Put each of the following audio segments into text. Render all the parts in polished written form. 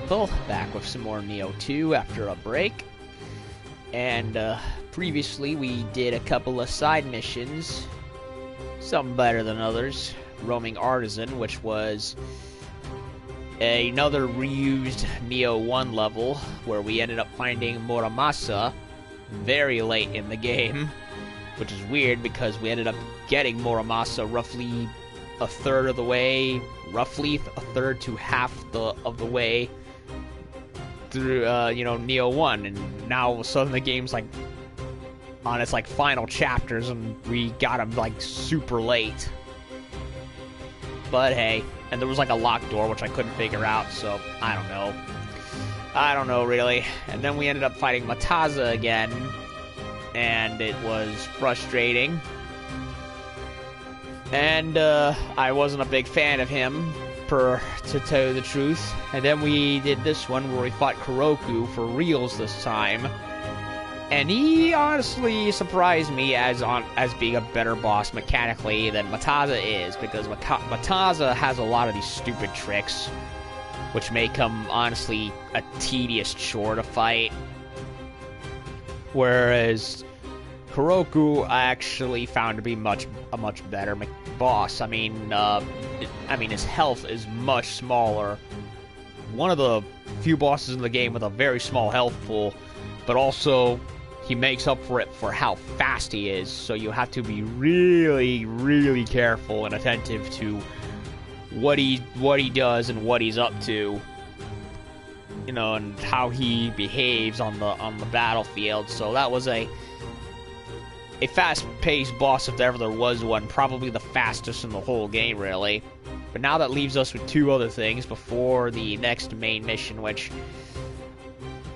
People, back with some more Nioh 2 after a break. And previously we did a couple of side missions, some better than others. Roaming Artisan, which was another reused Nioh 1 level, where we ended up finding Muramasa very late in the game, which is weird because we ended up getting Muramasa roughly a third of the way, roughly a third to half of the way through, Nioh 1, and now all of a sudden the game's like on its like final chapters, and we got him like super late. But hey, and there was like a locked door which I couldn't figure out, so I don't know really. And then we ended up fighting Mataza again, and it was frustrating. And I wasn't a big fan of him, to tell you the truth. And then we did this one where we fought Kuroku for reals this time. And he honestly surprised me as being a better boss mechanically than Mataza is, because Mataza has a lot of these stupid tricks, which make him honestly a tedious chore to fight. Whereas Kuroku I actually found to be a much better boss. I mean, his health is much smaller. One of the few bosses in the game with a very small health pool, but also he makes up for it for how fast he is. So you have to be really, really careful and attentive to what he does and what he's up to, and how he behaves on the battlefield. So that was a fast-paced boss if ever there was one, probably the fastest in the whole game, really. But now that leaves us with two other things before the next main mission, which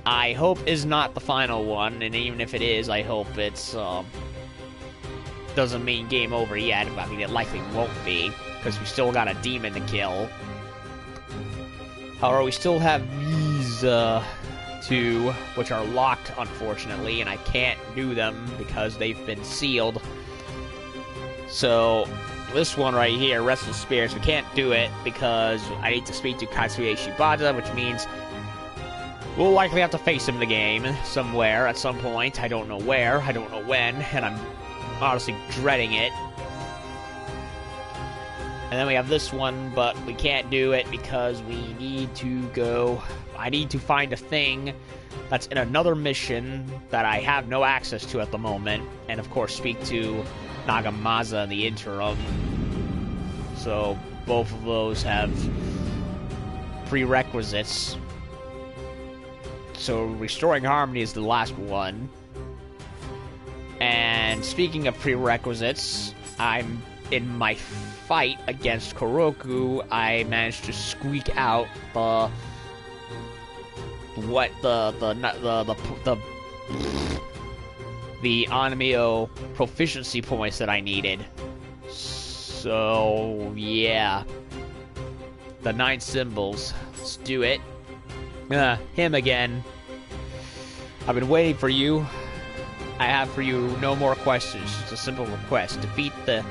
I hope is not the final one, and even if it is, I hope it's, doesn't mean game over yet. I mean, it likely won't be, because we still got a demon to kill. However, we still have these, two, which are locked, unfortunately, and I can't do them because they've been sealed. So, this one right here, Restless Spirits, we can't do it because I need to speak to Katsuye Shibata, which means we'll likely have to face him in the game somewhere at some point. I don't know where, I don't know when, and I'm honestly dreading it. And then we have this one, but we can't do it because we need to go... I need to find a thing that's in another mission that I have no access to at the moment, and of course speak to Nagamasa in the interim. So both of those have prerequisites. So Restoring Harmony is the last one. And speaking of prerequisites, I'm in my fight against Kuroku, I managed to squeak out the Nioh proficiency points that I needed. So yeah, the 9 symbols. Let's do it. Him again. I've been waiting for you. I have for you no more questions. Just a simple request: defeat the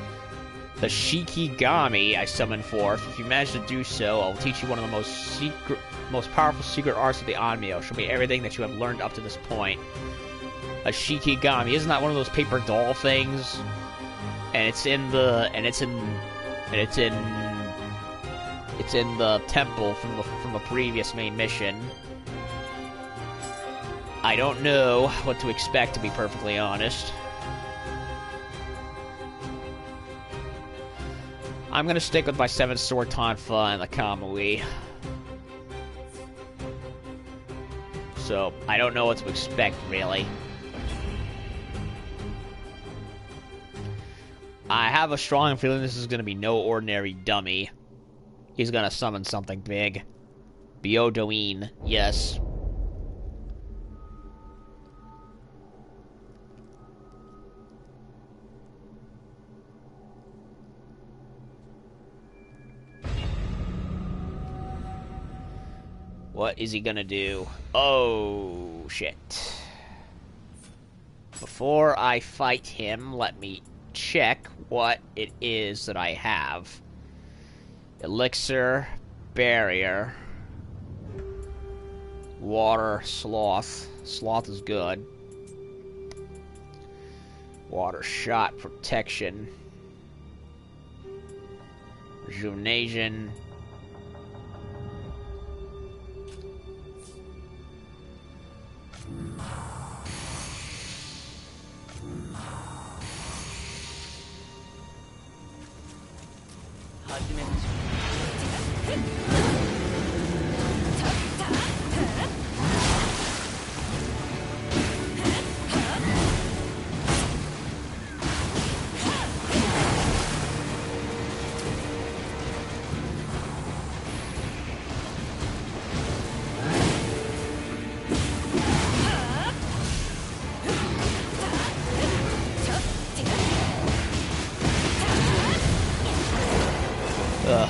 Shikigami I summoned forth. If you manage to do so, I'll teach you one of the most powerful secret arts of the Nioh. Show me everything that you have learned up to this point. A Shikigami, isn't that one of those paper doll things? And it's in the temple from the previous main mission. I don't know what to expect, to be perfectly honest. I'm gonna stick with my 7 sword Tonfa and the Kamui. So, I don't know what to expect, really. I have a strong feeling this is gonna be no ordinary dummy. He's gonna summon something big. Byodoin, yes. What is he gonna do? Oh, shit. Before I fight him, let me check what it is that I have. Elixir, barrier. Water, sloth. Sloth is good. Water shot, protection. Rejuvenation. Ugh.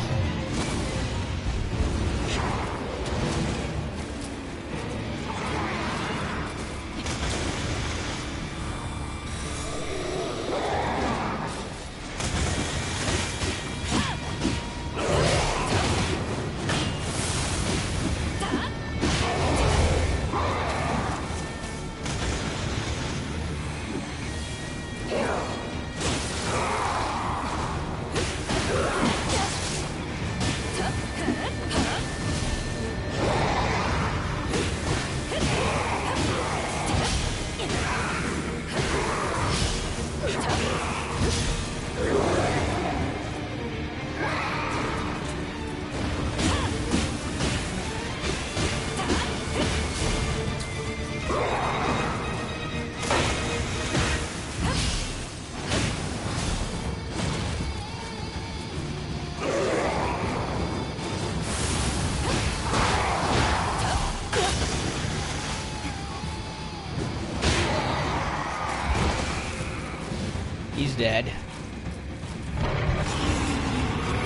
He's dead.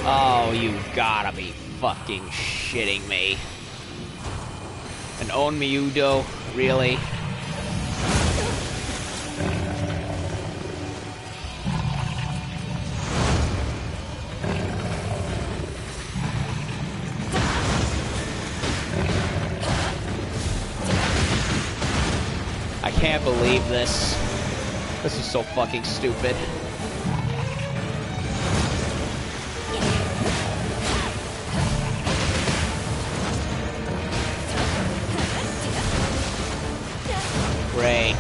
Oh, you gotta be fucking shitting me. An own Nioh? Really? I can't believe this. This is so fucking stupid. Great.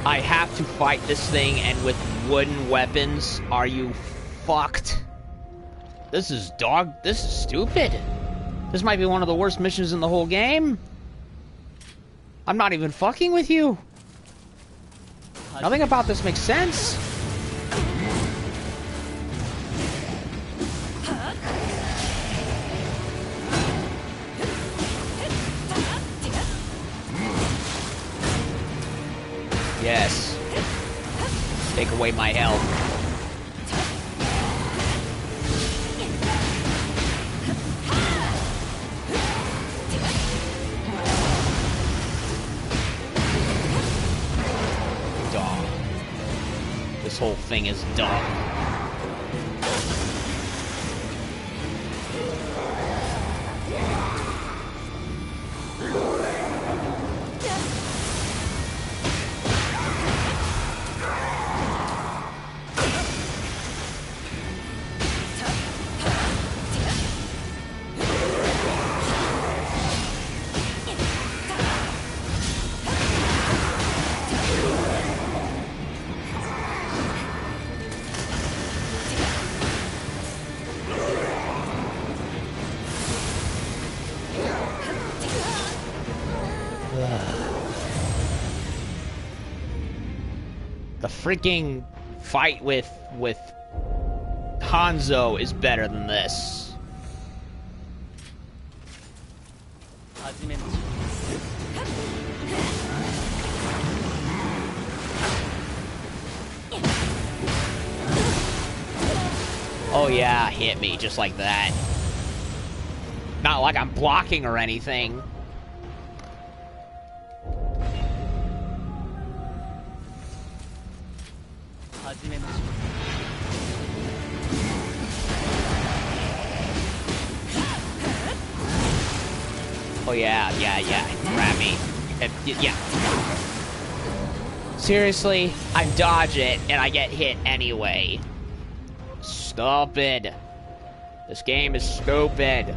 I have to fight this thing and with wooden weapons? Are you fucked? This is stupid. This might be one of the worst missions in the whole game. I'm not even fucking with you. Nothing about this makes sense. Yes. Take away my health. This whole thing is dumb. The freaking fight with Hanzo is better than this. Oh yeah, hit me just like that. Not like I'm blocking or anything. Oh yeah, grab me. Yeah. Seriously, I dodge it and I get hit anyway. Stupid. This game is stupid.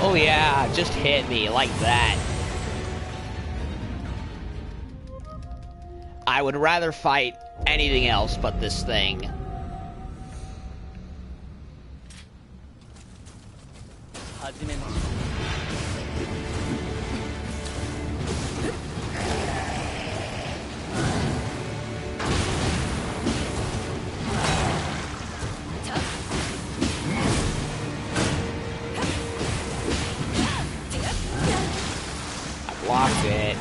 Oh yeah, just hit me like that. I would rather fight anything else but this thing. Blocked it.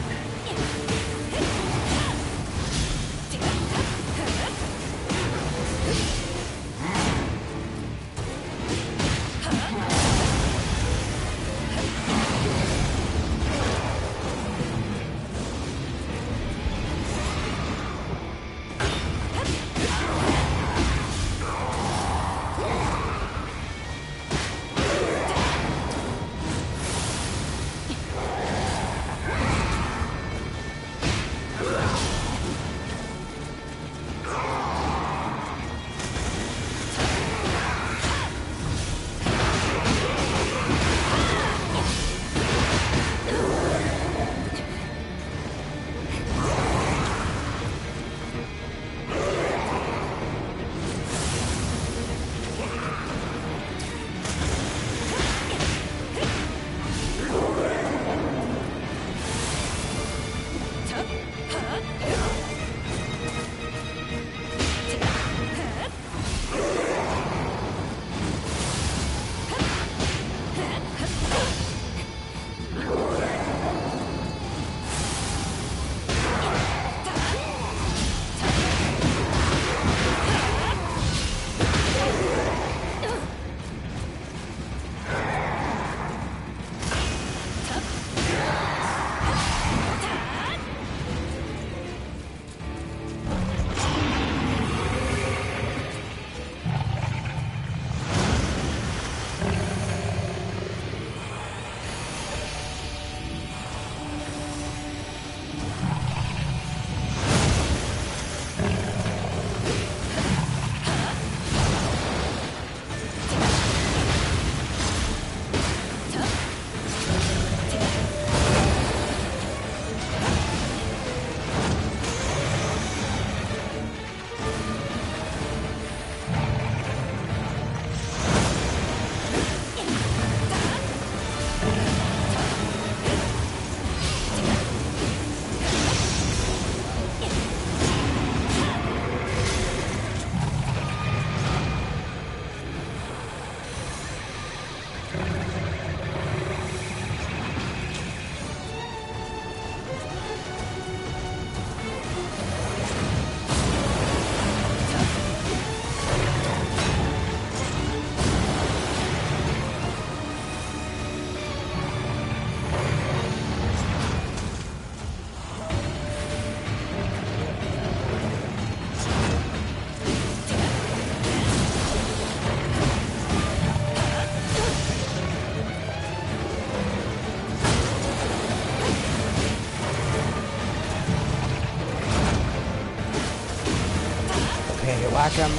Whack him.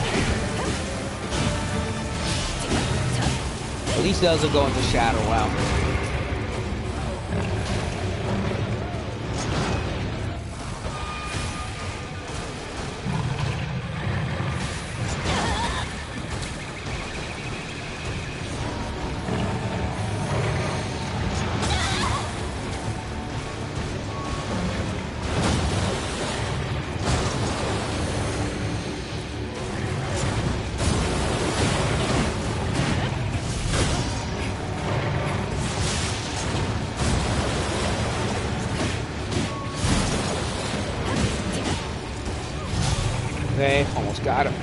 At least he doesn't go into Shadow Wow. Okay, almost got him.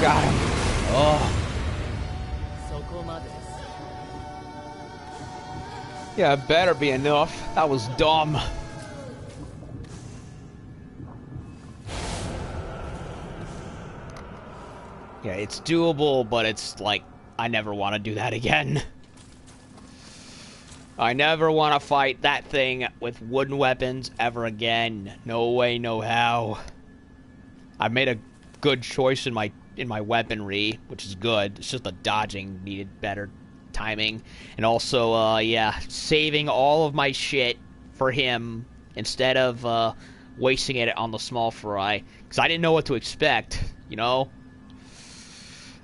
Got him. Oh. Yeah, it better be enough. That was dumb. Yeah, it's doable, but it's like, I never want to do that again. I never want to fight that thing with wooden weapons ever again. No way, no how. I've made a good choice in my weaponry, which is good. It's just the dodging needed better timing. And also, yeah, saving all of my shit for him instead of wasting it on the small fry. Because I didn't know what to expect, you know?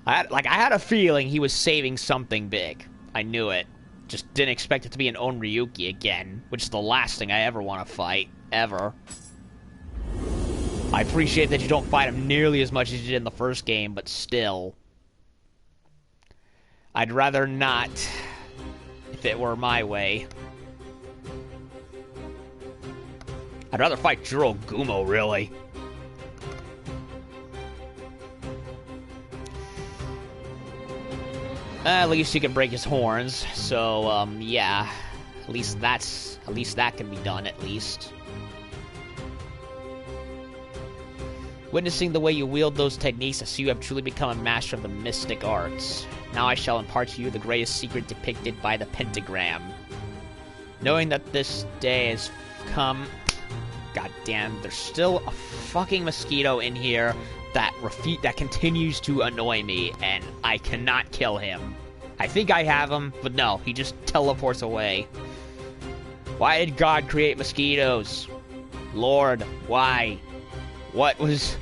I had a feeling he was saving something big. I knew it. Just didn't expect it to be an Onryuki again, which is the last thing I ever want to fight, ever. I appreciate that you don't fight him nearly as much as you did in the first game, but still. I'd rather not, if it were my way. I'd rather fight Juro Gumo, really. At least he can break his horns, so, yeah. At least that can be done, at least. Witnessing the way you wield those techniques, I see you have truly become a master of the mystic arts. Now I shall impart to you the greatest secret depicted by the pentagram. Knowing that this day has come... God damn, there's still a fucking mosquito in here that continues to annoy me, and I cannot kill him. I think I have him, but no, he just teleports away. Why did God create mosquitoes? Lord, why? What was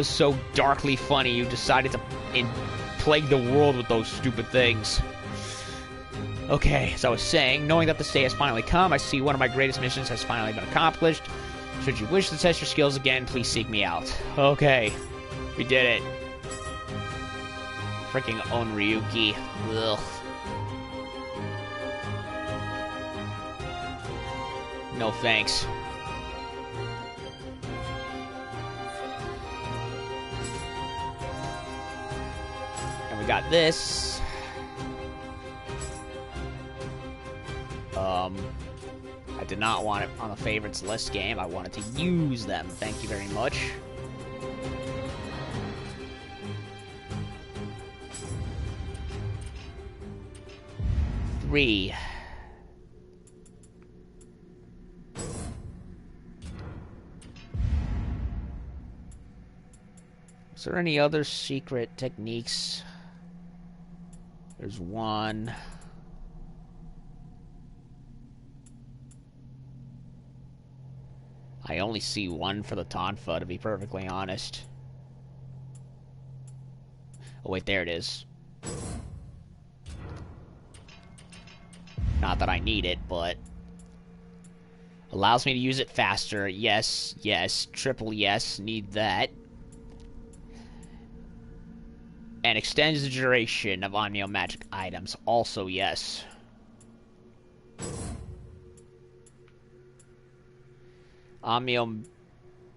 so darkly funny you decided to plague the world with those stupid things? Okay, as I was saying, knowing that this day has finally come, I see one of my greatest missions has finally been accomplished. Should you wish to test your skills again, please seek me out. Okay, we did it. Freaking Onryuki. Ugh. No thanks. And we got this. I did not want it on the favorites list game. I wanted to use them. Thank you very much. Three. Is there any other secret techniques? There's one. I only see one for the Tonfa, to be perfectly honest. Oh wait, there it is. Not that I need it, but... allows me to use it faster. Yes, yes. Triple yes, need that. And extends the duration of Nioh magic items. Also yes. Nioh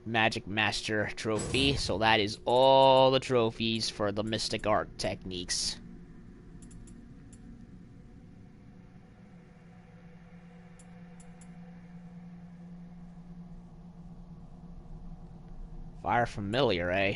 Magic Master Trophy. So that is all the trophies for the Mystic Art techniques. Fire familiar, eh?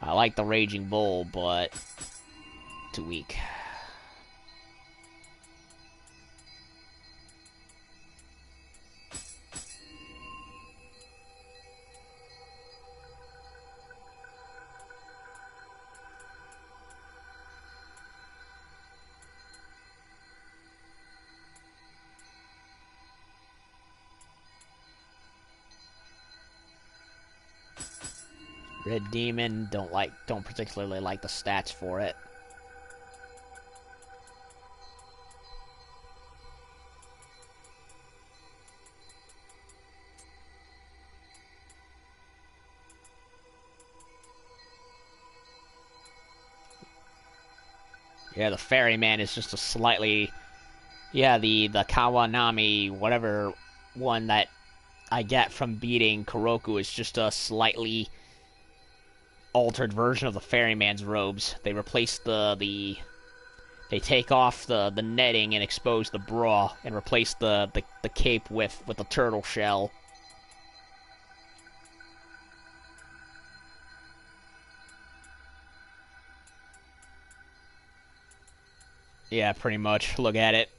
I like the Raging Bull, but too weak. Red Demon, don't particularly like the stats for it. Yeah, the ferryman is just a slightly... Yeah, the Kawanami, whatever one that I get from beating Kuroku is just a slightly altered version of the ferryman's robes. They replace they take off the netting and expose the bra and replace the cape with a turtle shell. Yeah, pretty much. Look at it.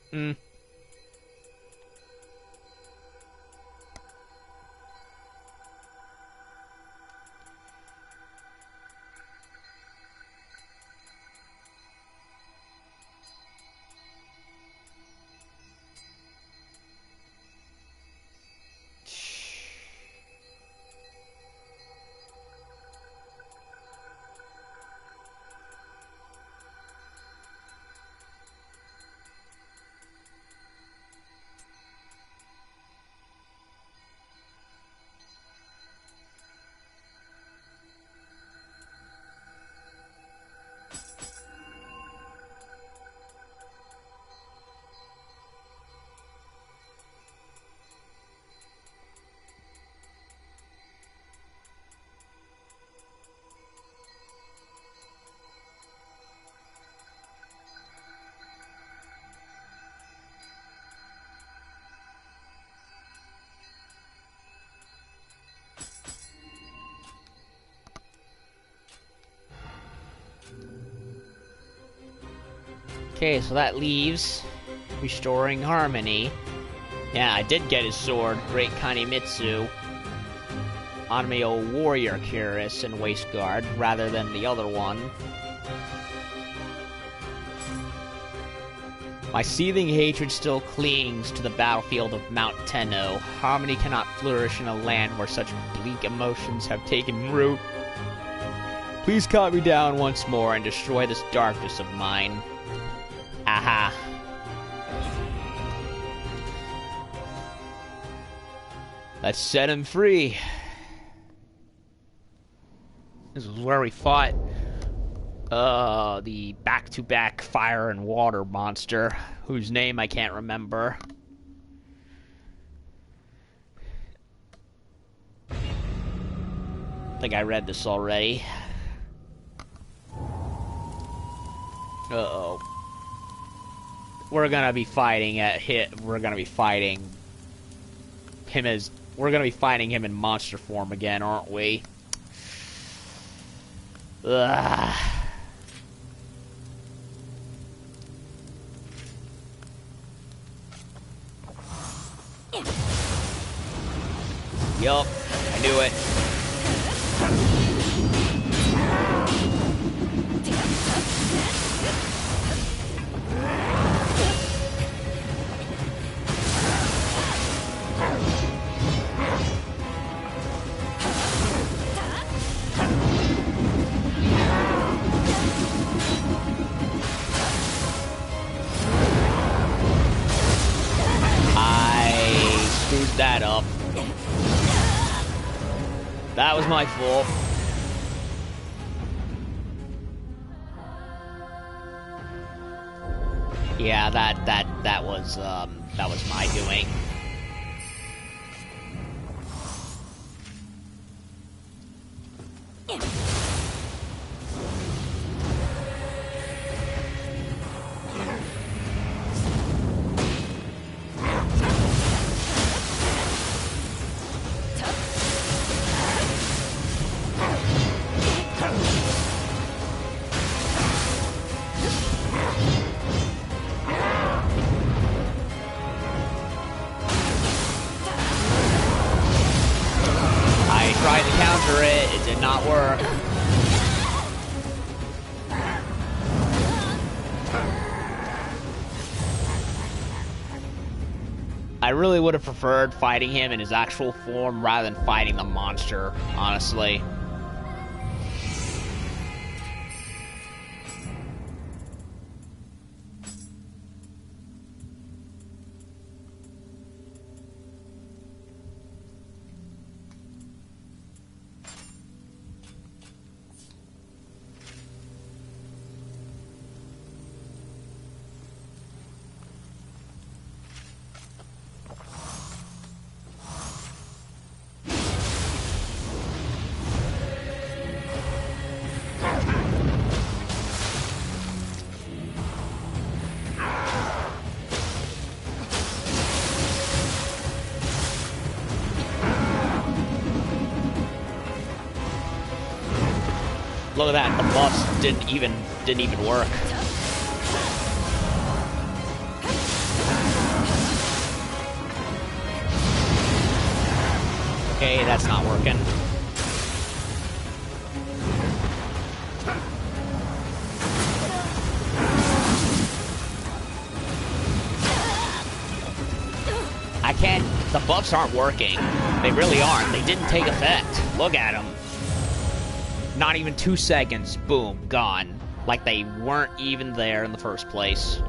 Okay, so that leaves restoring harmony. Yeah, I did get his sword, Great Kanemitsu, Onmyo Warrior Cuirass and Waistguard, rather than the other one. My seething hatred still clings to the battlefield of Mount Tenno. Harmony cannot flourish in a land where such bleak emotions have taken root. Please cut me down once more and destroy this darkness of mine. Aha. Let's set him free. This is where we fought the back-to-back fire and water monster, whose name I can't remember. I think I read this already. Uh-oh. We're gonna be fighting we're gonna be fighting him in monster form again, aren't we? Ugh. Yup, I knew it. That up. That was my fault. Yeah, that was my doing. Tried to counter it, it did not work. I really would have preferred fighting him in his actual form rather than fighting the monster, honestly. Look at that, the buffs didn't even work. Okay, that's not working. I can't... The buffs aren't working. They really aren't. They didn't take effect. Look at them. Not even 2 seconds. Boom. Gone. Like they weren't even there in the first place.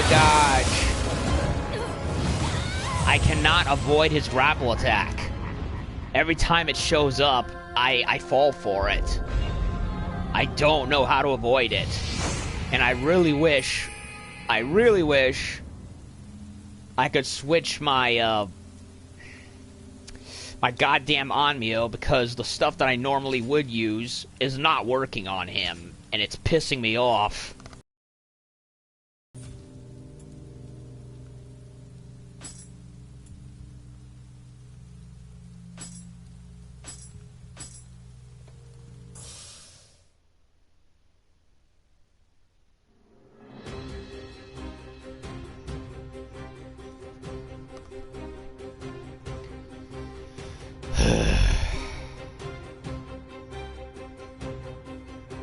Dodge. I cannot avoid his grapple attack. Every time it shows up, I fall for it. I don't know how to avoid it. And I really wish I could switch my my goddamn Nioh, because the stuff that I normally would use is not working on him, and it's pissing me off.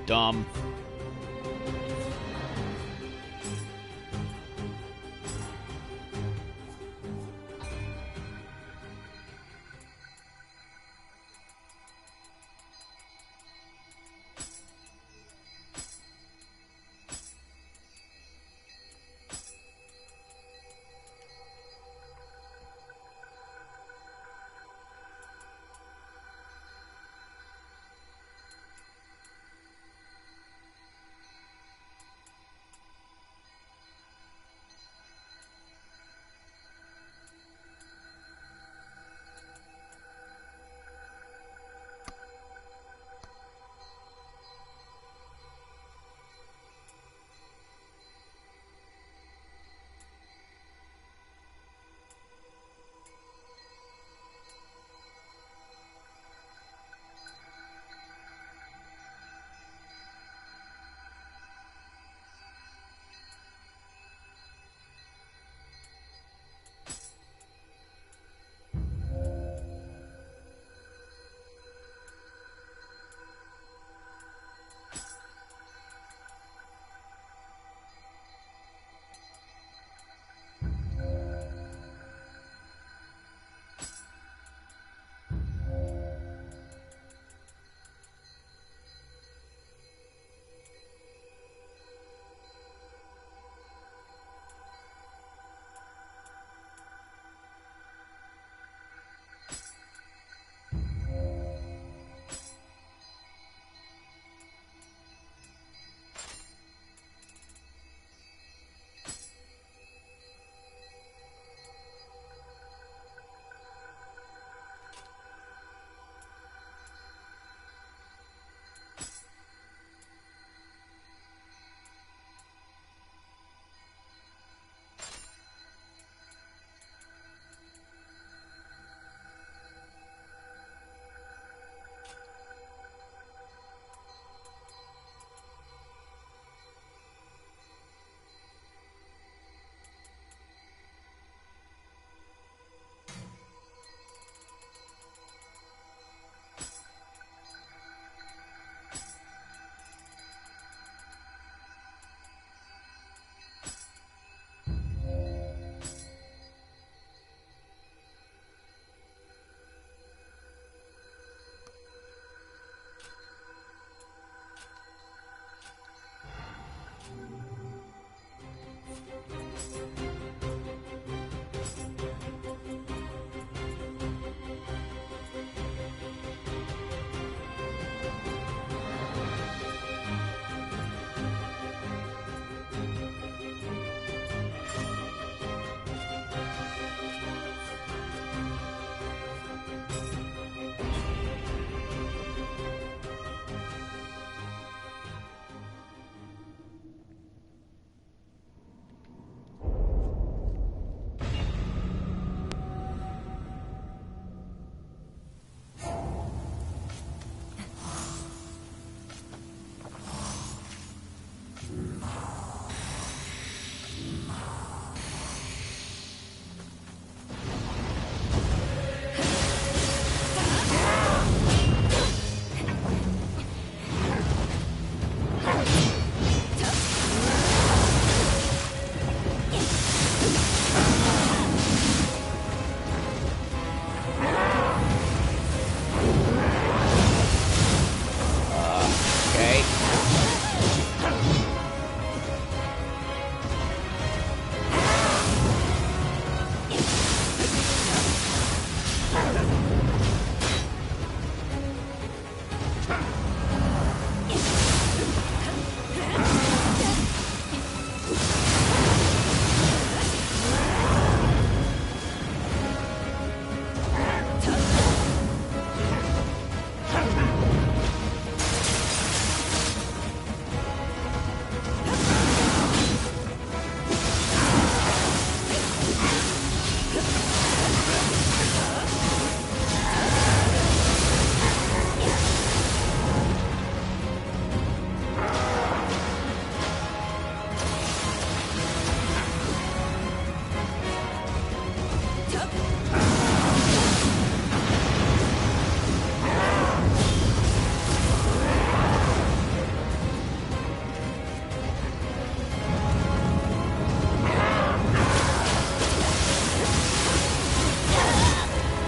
Dumb.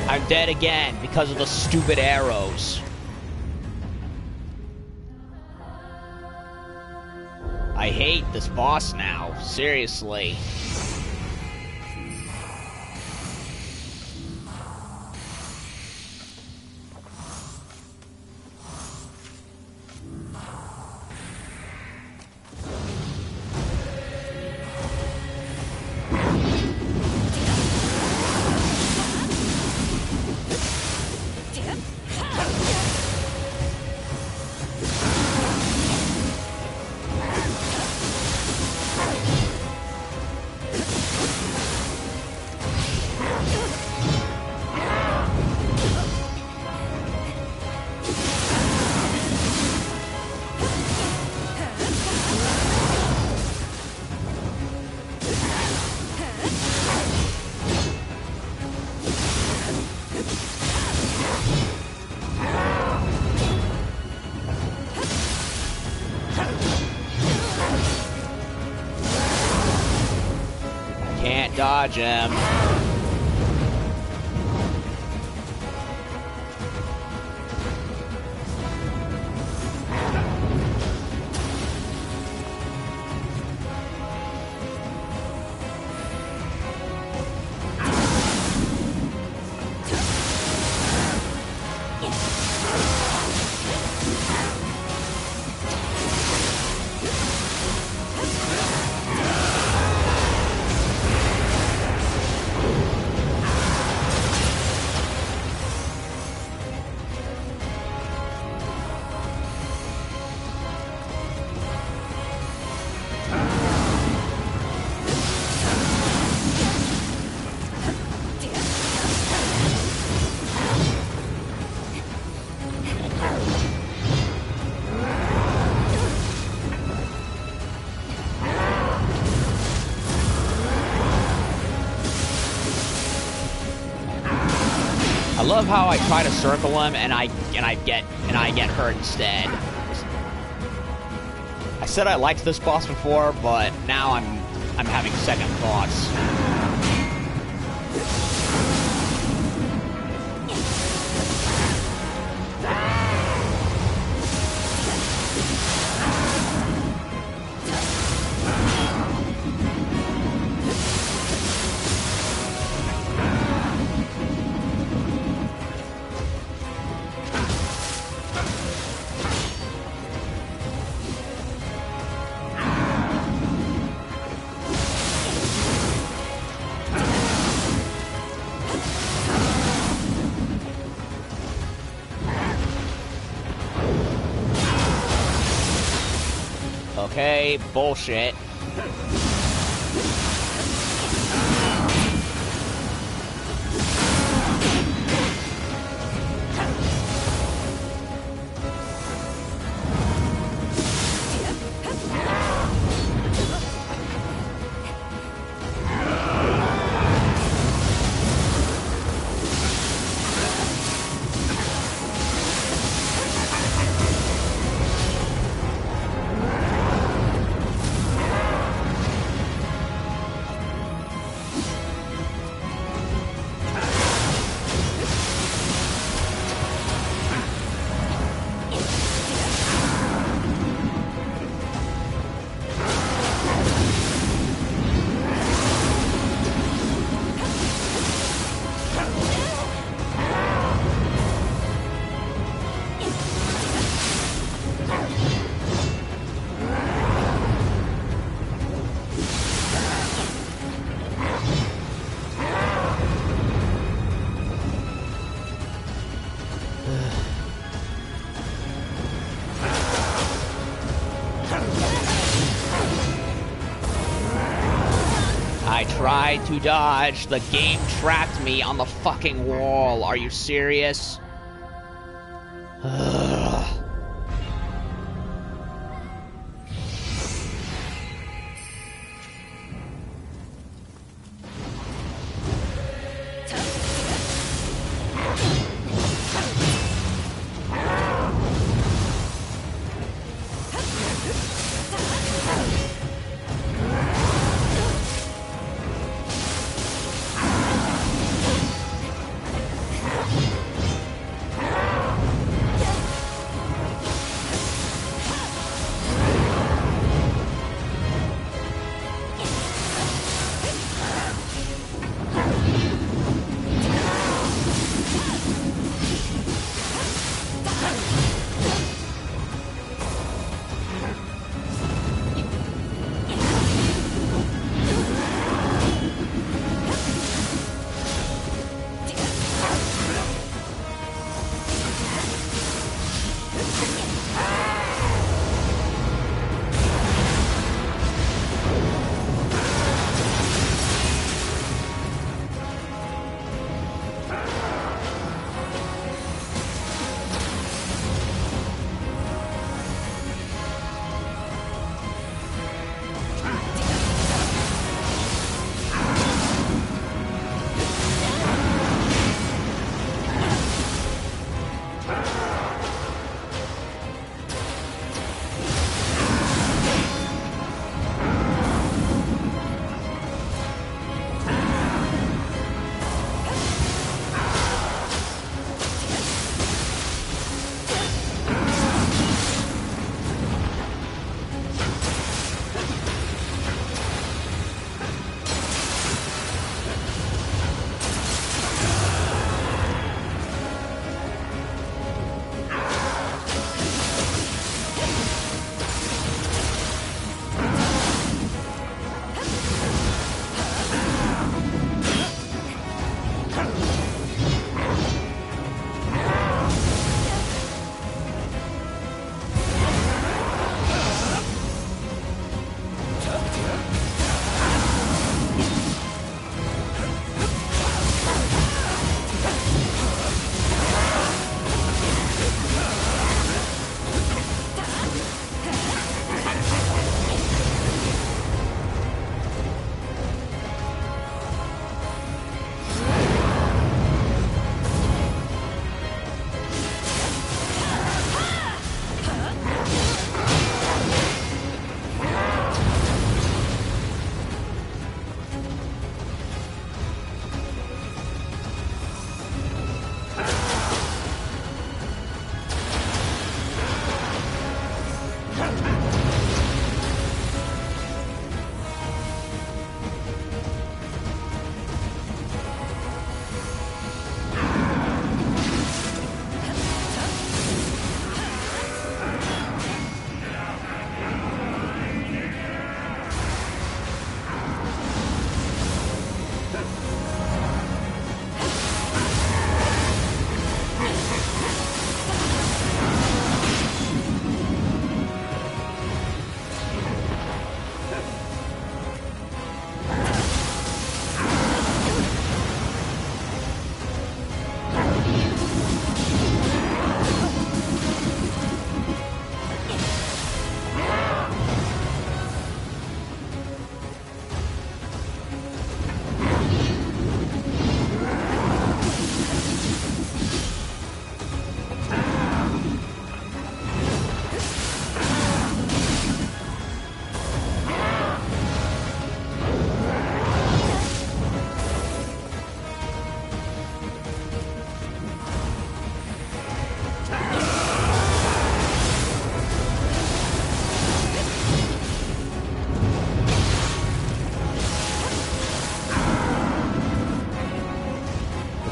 I'm dead again because of the stupid arrows. I hate this boss now, seriously. Can't dodge him. I love how I try to circle him and I get hurt instead. I said I liked this boss before, but now I'm having second thoughts. Okay, bullshit. I tried to dodge. The game trapped me on the fucking wall. Are you serious? Ugh.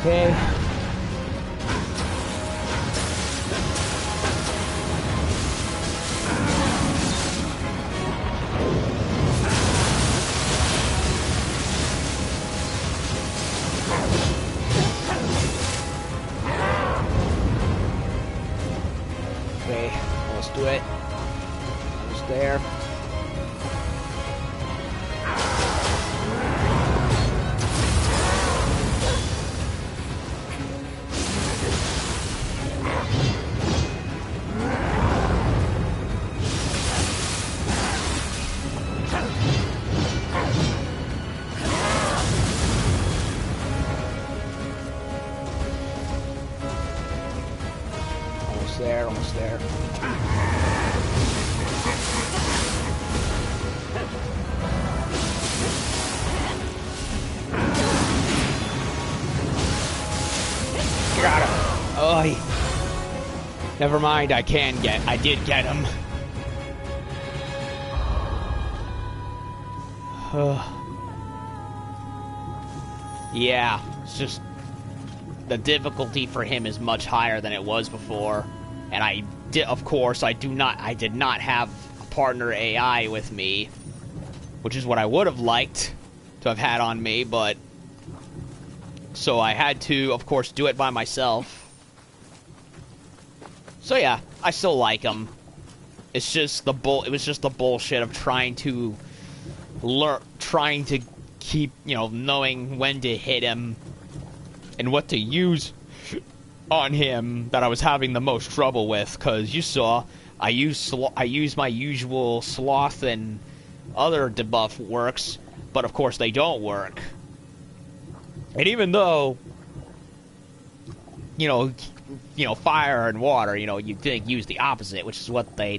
Okay. Okay, let's do it. Almost there. Almost there, almost there. Got him. Oh, never mind. I did get him. Yeah, it's just the difficulty for him is much higher than it was before, and of course, I did not have a partner AI with me, which is what I would have liked to have had on me, but so I had to, of course, do it by myself. So yeah, I still like him. It's just it was just the bullshit of trying to keep, knowing when to hit him and what to use on him that I was having the most trouble with, because you saw I use my usual sloth and other debuff works, but of course they don't work. And even though fire and water, you'd think use the opposite, which is what they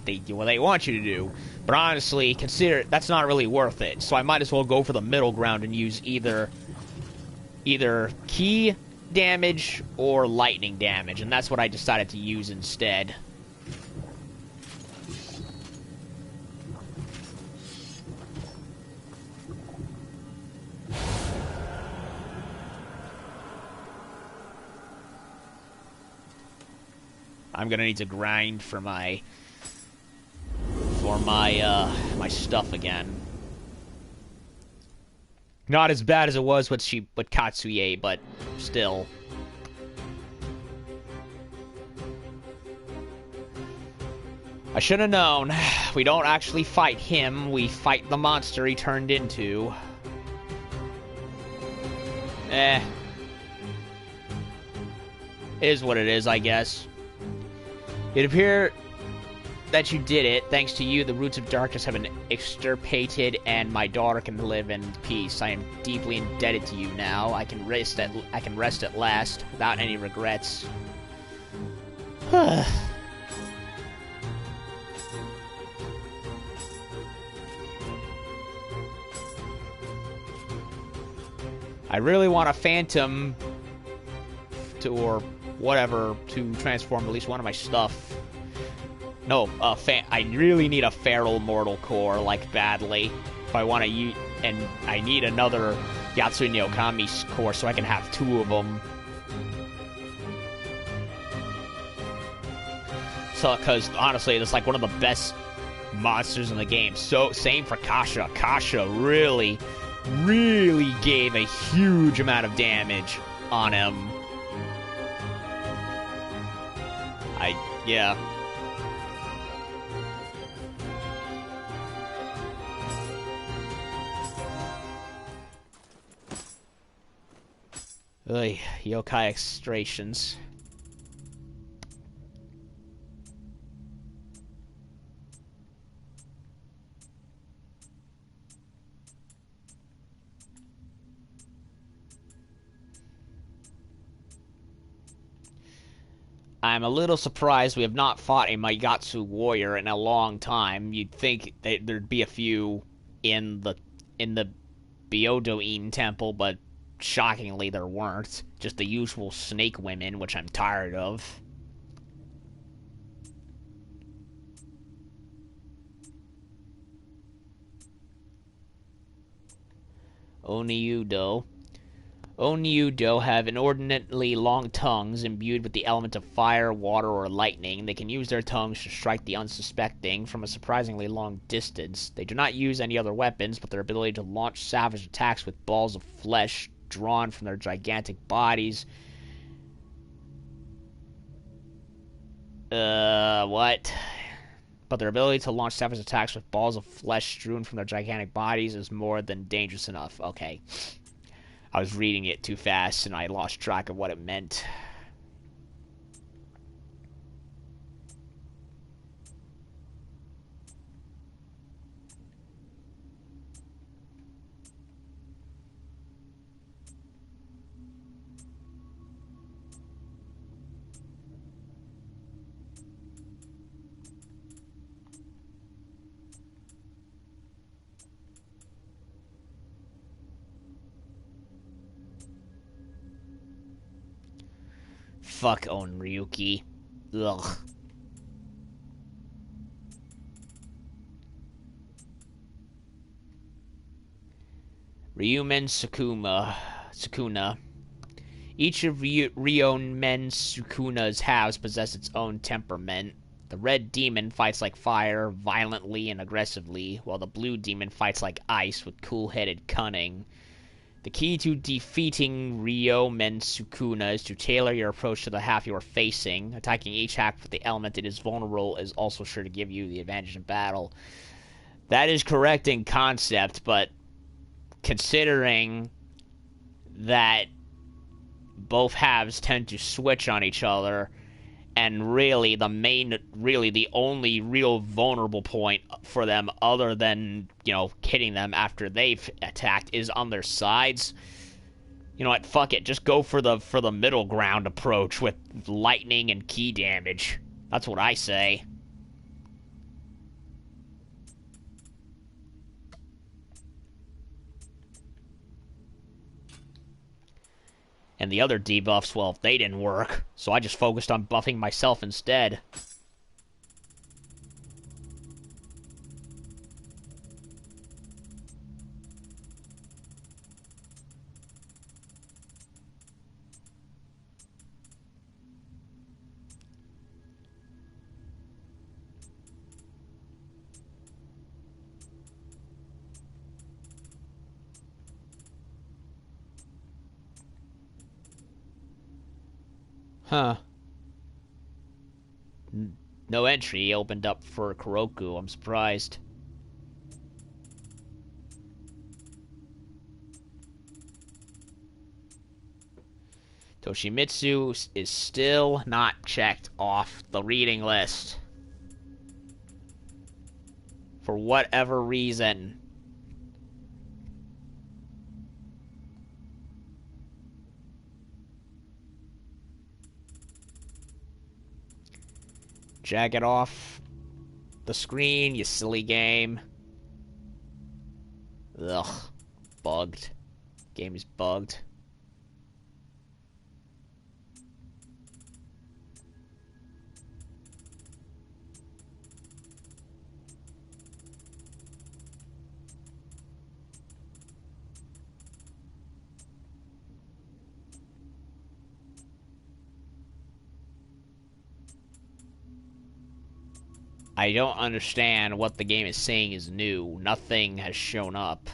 want you to do. But honestly, consider that's not really worth it. So I might as well go for the middle ground and use either key damage or lightning damage, and that's what I decided to use instead. I'm gonna need to grind for my my stuff again. Not as bad as it was with Katsuye, but still. I should have known. We don't actually fight him, we fight the monster he turned into. Eh. Is what it is, I guess. It appeared that you did it. Thanks to you, the roots of darkness have been extirpated, and my daughter can live in peace. I am deeply indebted to you now. I can rest at last, without any regrets. I really want a phantom to, or whatever, to transform at least one of my stuff. No, I really need a feral mortal core, like, badly. If I want to use, and I need another Yatsuni Okami core so I can have two of them. So, because, honestly, it's like one of the best monsters in the game. So, same for Kasha. Kasha really gave a huge amount of damage on him. Yeah. Ugh, yokai extractions. I'm a little surprised we have not fought a Maigatsu warrior in a long time. You'd think there'd be a few in the Byodo-in temple, but shockingly there weren't. Just the usual snake women, which I'm tired of. Oniudo have inordinately long tongues imbued with the element of fire, water, or lightning. They can use their tongues to strike the unsuspecting from a surprisingly long distance. They do not use any other weapons, but their ability to launch savage attacks with balls of flesh drawn from their gigantic bodies. What? But their ability to launch savage attacks with balls of flesh strewn from their gigantic bodies is more than dangerous enough. Okay. I was reading it too fast and I lost track of what it meant. Fuck Onryuki. Ugh. Ryumen Sukuna. Each of Ryumen Sukuna's halves possess its own temperament. The red demon fights like fire, violently and aggressively, while the blue demon fights like ice with cool-headed cunning. The key to defeating Ryumen Sukuna is to tailor your approach to the half you are facing. Attacking each half with the element it is vulnerable is also sure to give you the advantage in battle. That is correct in concept, but considering that both halves tend to switch on each other, and really the only real vulnerable point for them, other than, hitting them after they've attacked, is on their sides. You know what, fuck it, just go for the middle ground approach with lightning and ki damage. That's what I say. And the other debuffs, well, they didn't work, so I just focused on buffing myself instead. Huh. No entry opened up for Kuroku. I'm surprised. Toshimitsu is still not checked off the reading list. For whatever reason. Jag it off the screen, you silly game. Ugh. Bugged. Game is bugged. I don't understand what the game is saying is new. Nothing has shown up.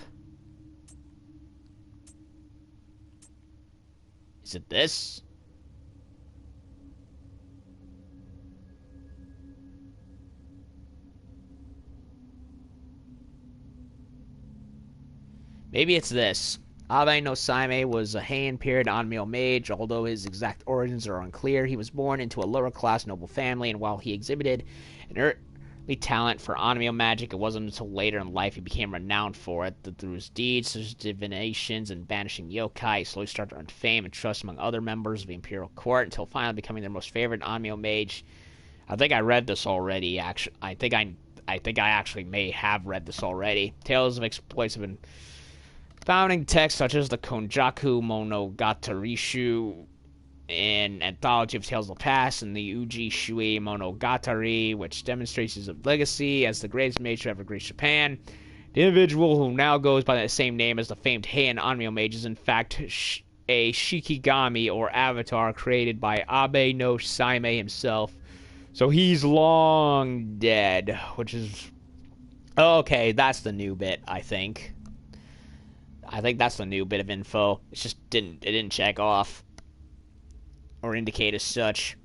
Is it this? Maybe it's this. Abe no Saime was a Heian period Onmyo mage. Although his exact origins are unclear, he was born into a lower-class noble family, and while he exhibited an early talent for Onmyo magic, it wasn't until later in life he became renowned for it. That through his deeds, such as divinations and banishing yokai, he slowly started to earn fame and trust among other members of the imperial court, until finally becoming their most favorite Onmyo mage. I think I read this already. Actually, I think I actually may have read this already. Tales of exploits have been founding texts such as the Konjaku Monogatari an anthology of tales of the past, and the Uji Shui Monogatari, which demonstrates his legacy as the greatest mage to ever grace Japan. The individual who now goes by the same name as the famed Heian Onmyo mage is in fact a Shikigami or avatar created by Abe no Saime himself. So he's long dead, which is... Okay, that's the new bit, I think. I think that's the new bit of info. It just didn't check off or indicate as such.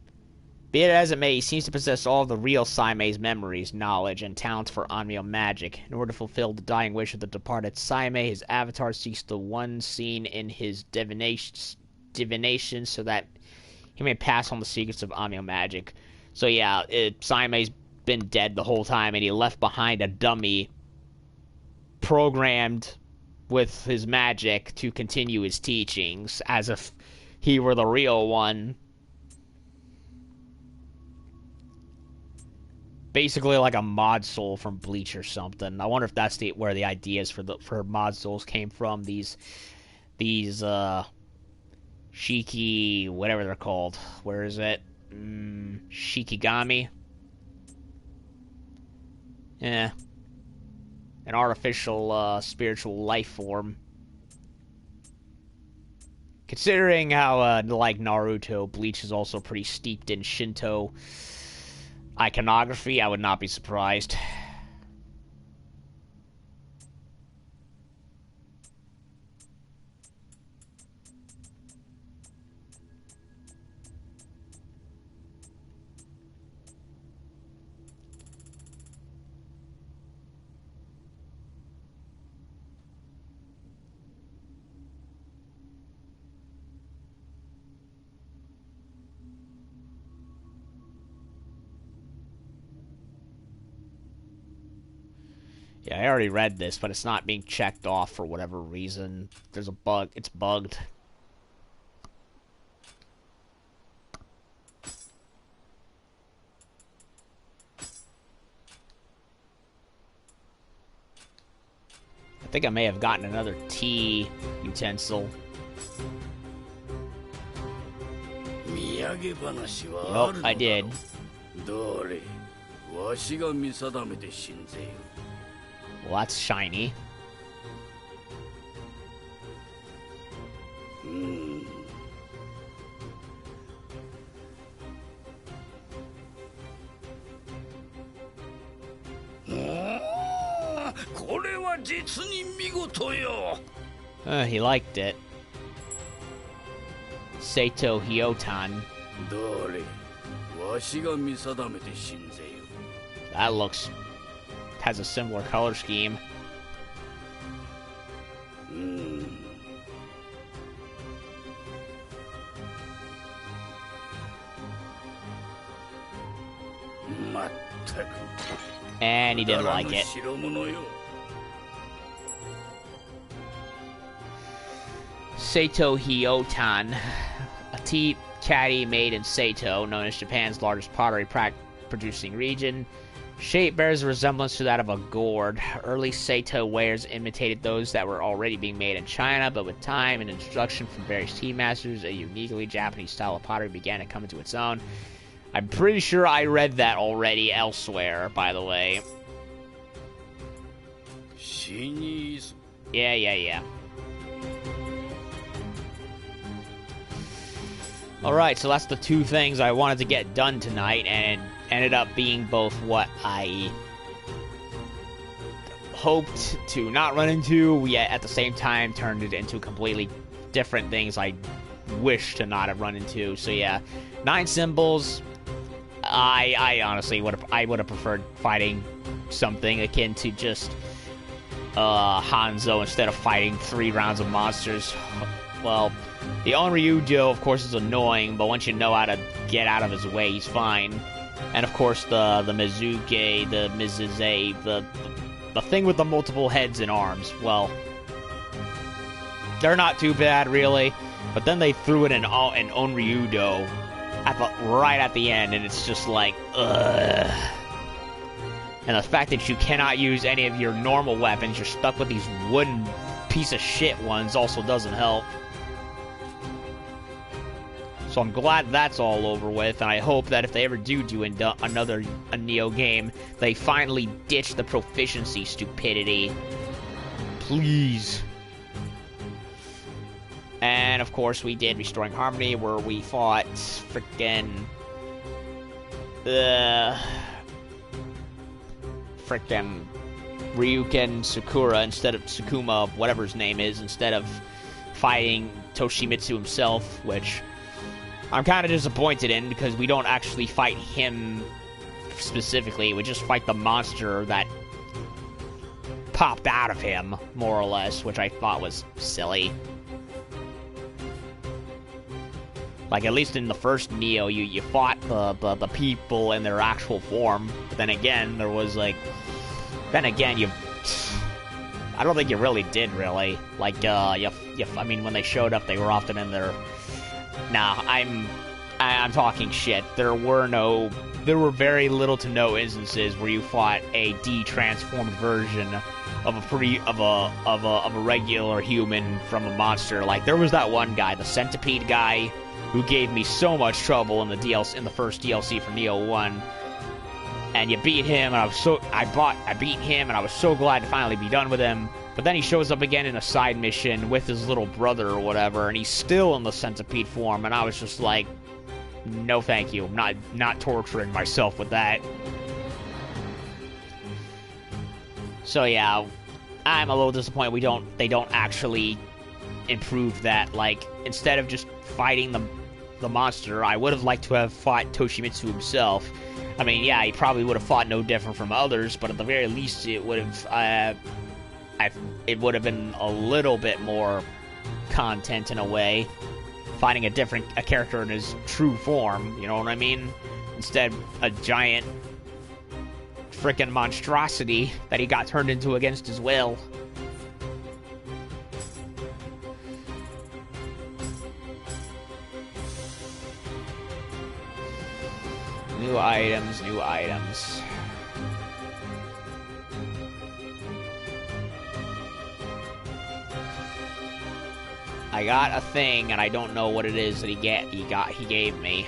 Be it as it may, he seems to possess all of the real Saime's memories, knowledge, and talents for Onmyo magic. In order to fulfill the dying wish of the departed Saime, his avatar seeks the one seen in his divination so that he may pass on the secrets of Onmyo magic. So yeah, Saime's been dead the whole time, and he left behind a dummy programmed with his magic to continue his teachings, as if he were the real one. Basically like a mod soul from Bleach or something. I wonder if that's where the ideas for mod souls came from. These Shiki, whatever they're called. Where is it? Shikigami. Yeah. An artificial spiritual life form. Considering how, like Naruto, Bleach is also pretty steeped in Shinto iconography, I would not be surprised. Yeah, I already read this, but it's not being checked off for whatever reason. There's a bug. It's bugged. I think I may have gotten another tea utensil. Nope, I did. Well, that's shiny. He liked it. Seito Hyotan. どれわしが見定めて信ぜよ。 That looks... has a similar color scheme. まったく And he didn't like it. 白者よ。 Saito Hyotan, a tea caddy made in Saito, known as Japan's largest pottery producing region. Shape bears a resemblance to that of a gourd. Early Saito wares imitated those that were already being made in China, but with time and introduction from various tea masters, a uniquely Japanese style of pottery began to come into its own. I'm pretty sure I read that already elsewhere, by the way. Yeah. Alright, so that's the two things I wanted to get done tonight, and it ended up being both what I hoped to not run into, yet at the same time turned it into completely different things I wish to not have run into. So yeah, 9 symbols. I honestly would have preferred fighting something akin to just Hanzo instead of fighting 3 rounds of monsters. Well, the Onryujo, of course, is annoying, but once you know how to get out of his way, he's fine. And of course, the Mizuke, the Mizuze, the thing with the multiple heads and arms. Well, they're not too bad, really. But then they threw in an Onryujo right at the end, and it's just like, ugh. And the fact that you cannot use any of your normal weapons, you're stuck with these wooden piece of shit ones, also doesn't help. So I'm glad that's all over with, and I hope that if they ever do another Nioh game, they finally ditch the proficiency stupidity. Please. And of course we did Restoring Harmony, where we fought frickin' Ryuken Sakura instead of Sukuma, whatever his name is, instead of fighting Toshimitsu himself, which I'm kind of disappointed in, because we don't actually fight him specifically. We just fight the monster that popped out of him, more or less, which I thought was silly. Like, at least in the first Nioh, you fought the people in their actual form. But then again, there was, like... Then again, I don't think you really did, really. Like, I mean, when they showed up, they were often in their... Nah, I'm talking shit. There were very little to no instances where you fought a de-transformed version of a regular human from a monster. Like, there was that one guy, the centipede guy, who gave me so much trouble in the first DLC for Nioh 1. And you beat him, and I beat him, and I was so glad to finally be done with him. But then he shows up again in a side mission with his little brother or whatever, and he's still in the centipede form, and I was just like, no thank you. I'm not torturing myself with that. So yeah, I'm a little disappointed they don't actually improve that. Like, instead of just fighting the monster, I would have liked to have fought Toshimitsu himself. I mean, yeah, he probably would have fought no different from others, but at the very least, it would have been a little bit more content in a way, finding a character in his true form. You know what I mean? Instead, a giant frickin' monstrosity that he got turned into against his will. New items, new items. I got a thing, and I don't know what it is that he gave me.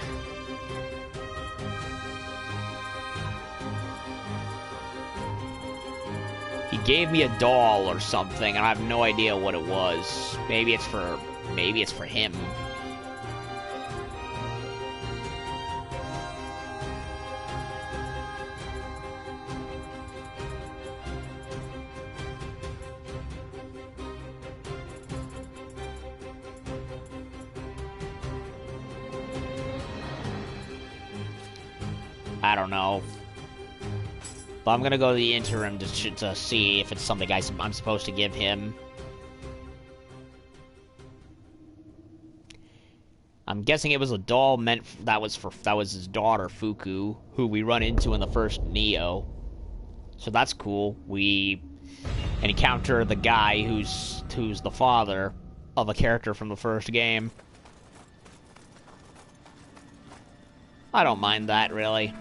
He gave me a doll or something, and I have no idea what it was. Maybe it's for him. I don't know. But I'm gonna go to the interim to see if it's something I'm supposed to give him. I'm guessing it was a doll meant that was his daughter Fuku, who we run into in the first Nioh. So that's cool. We encounter the guy who's the father of a character from the first game. I don't mind that, really.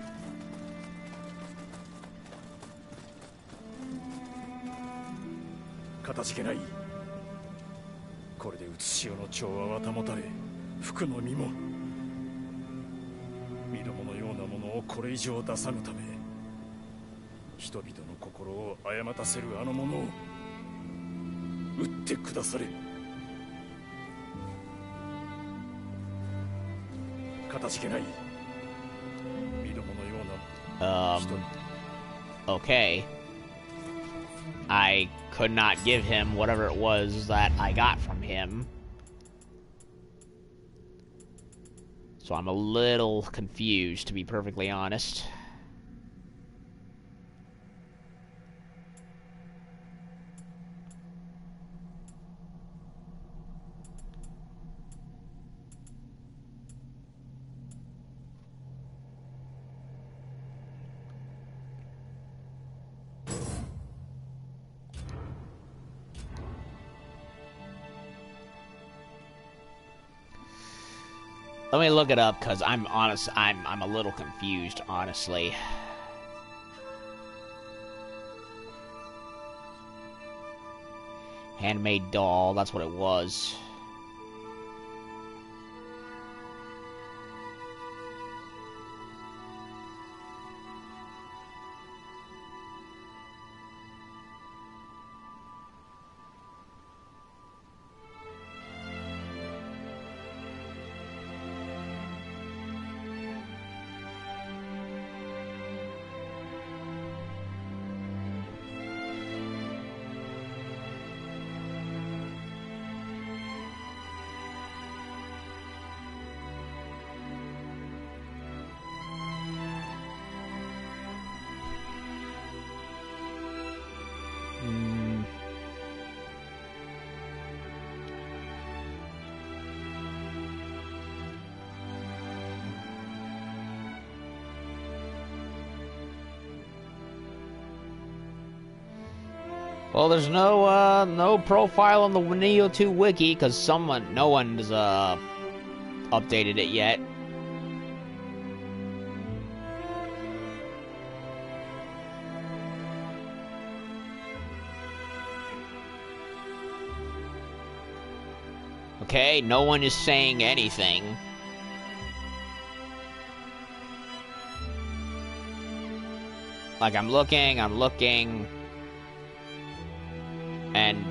Okay. I could not give him whatever it was that I got from him. So I'm a little confused, to be perfectly honest. Let me look it up, because I'm a little confused, honestly. Handmade doll, that's what it was. Well, there's no profile on the Nioh 2 wiki, because no one's updated it yet. Okay, no one is saying anything. Like, I'm looking, and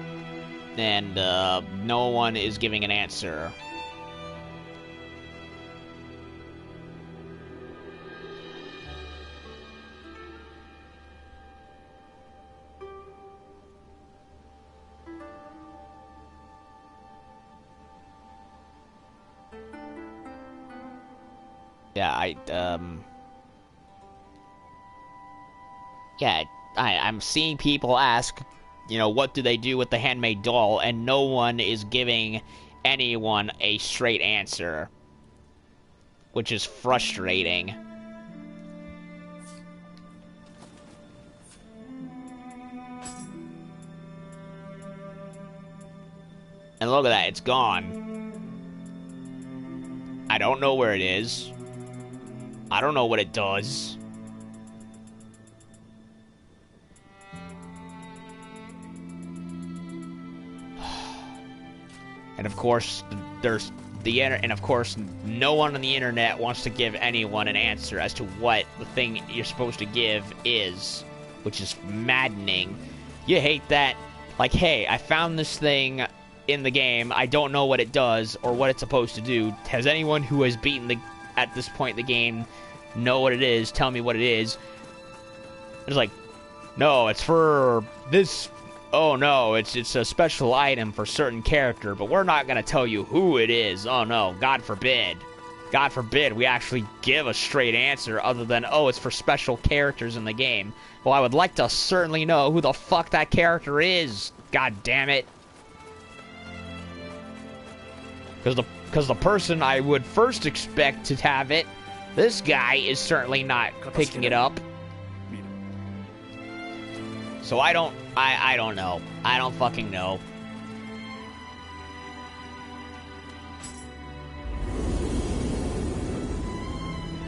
no one is giving an answer. Yeah, I'm seeing people ask, you know, what do they do with the handmade doll, and no one is giving anyone a straight answer, which is frustrating. And look at that, it's gone. I don't know where it is. I don't know what it does. And of course, there's and of course, no one on the internet wants to give anyone an answer as to what the thing you're supposed to give is, which is maddening. You hate that. Like, hey, I found this thing in the game. I don't know what it does or what it's supposed to do. Has anyone who has beaten at this point in the game know what it is? Tell me what it is. It's like, no, it's for this. Oh no, it's a special item for certain character, but we're not gonna tell you who it is. Oh no, God forbid. God forbid we actually give a straight answer other than, oh, it's for special characters in the game. Well, I would like to certainly know who the fuck that character is. God damn it. Because the person I would first expect to have it, this guy is certainly not picking it up. So I don't know. I don't fucking know.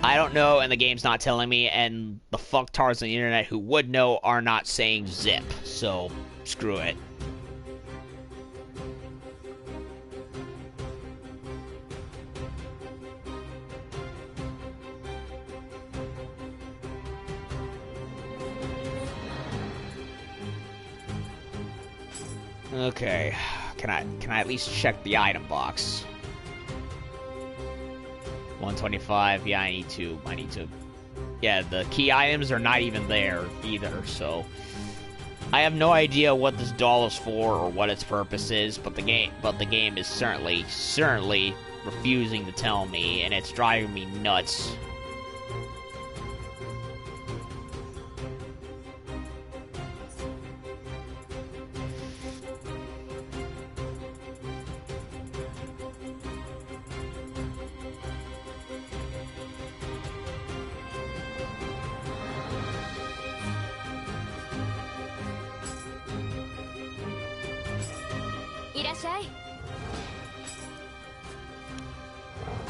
I don't know, and the game's not telling me, and the fucktards on the internet who would know are not saying zip, so screw it. Okay, can I at least check the item box? 125, yeah, I need to. Yeah, the key items are not even there either, so I have no idea what this doll is for or what its purpose is, but the game is certainly refusing to tell me, and it's driving me nuts.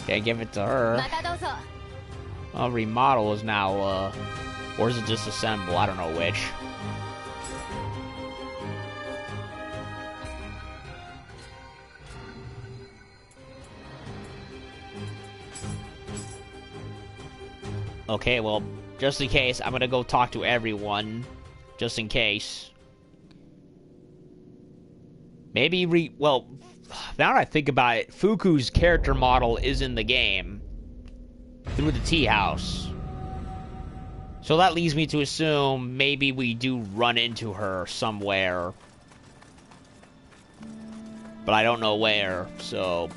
Okay, give it to her. Remodel is now, or is it disassemble? I don't know which. Okay, well, just in case, I'm gonna go talk to everyone, just in case. Maybe well, now that I think about it, Fuku's character model is in the game through the tea house. So that leads me to assume maybe we do run into her somewhere. But I don't know where, so...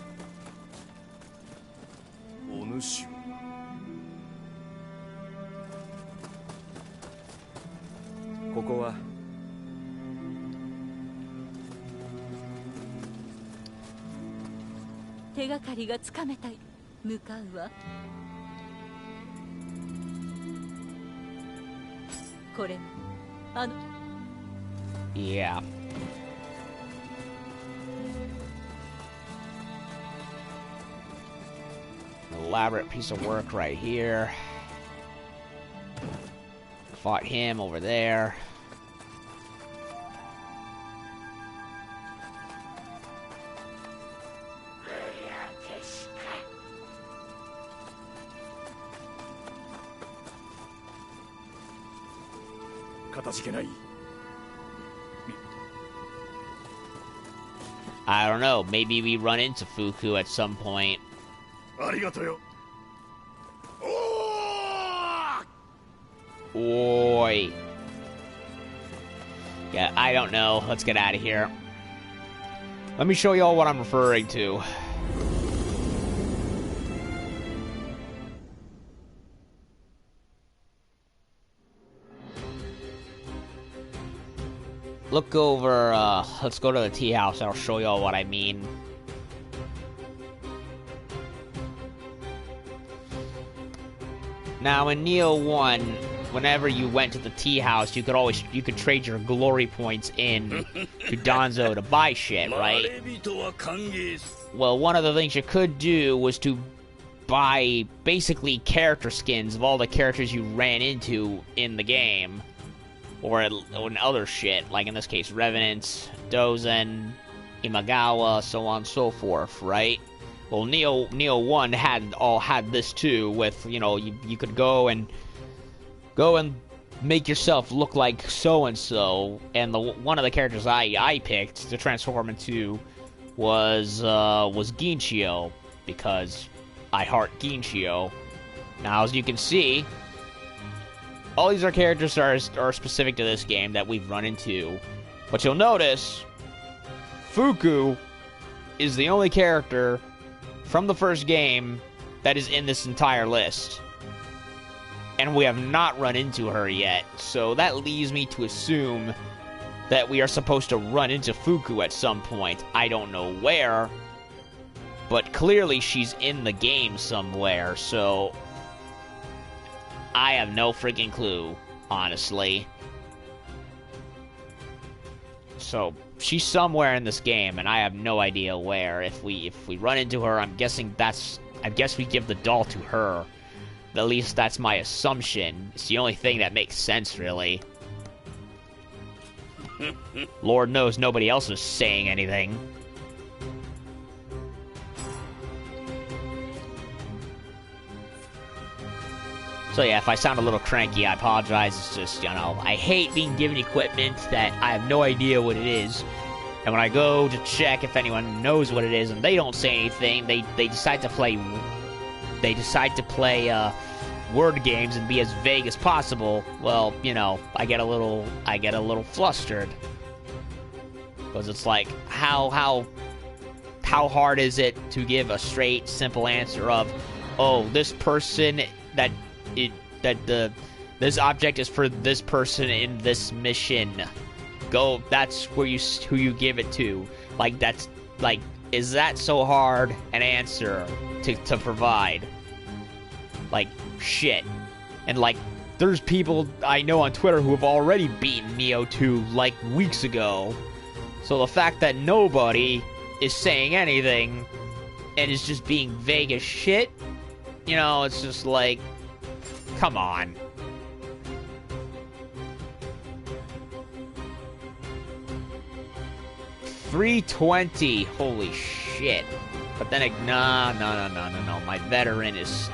Yeah. Elaborate piece of work right here. Fought him over there. I don't know, maybe we run into Fuku at some point. Oi. Yeah, I don't know. Let's get out of here. Let me show y'all what I'm referring to. Look over, let's go to the tea house and I'll show y'all what I mean. Now in Nioh 1, whenever you went to the tea house, you could trade your glory points in to Danzo to buy shit, right? Well, one of the things you could do was to buy basically character skins of all the characters you ran into in the game. Or in other shit, like in this case, Revenants, Dozen, Imagawa, so on and so forth, right? Well, Nioh 1 had this too, with, you know, you could go and make yourself look like so-and-so, and one of the characters I picked to transform into was Ginchio, because I heart Ginchio. Now, as you can see, all these are characters that are specific to this game that we've run into. But you'll notice, Fuku is the only character from the first game that is in this entire list. And we have not run into her yet, so that leads me to assume that we are supposed to run into Fuku at some point. I don't know where, but clearly she's in the game somewhere, so I have no freaking clue, honestly. So she's somewhere in this game, and I have no idea where. If we run into her, I guess we give the doll to her. At least that's my assumption. It's the only thing that makes sense, really. Lord knows nobody else is saying anything. So yeah, if I sound a little cranky, I apologize. It's just, I hate being given equipment that I have no idea what it is. And when I go to check if anyone knows what it is and they don't say anything, they decide to play word games and be as vague as possible. Well, I get a little flustered. Because it's like, how hard is it to give a straight, simple answer of, oh, this person this object is for this person in this mission. Go, that's who you give it to. Like, that's, like, is that so hard an answer to provide? Like, shit. And, like, there's people I know on Twitter who have already beaten Nioh 2, like, weeks ago. So the fact that nobody is saying anything and is just being vague as shit, it's just like, come on. $320, holy shit. But then, no. My veteran is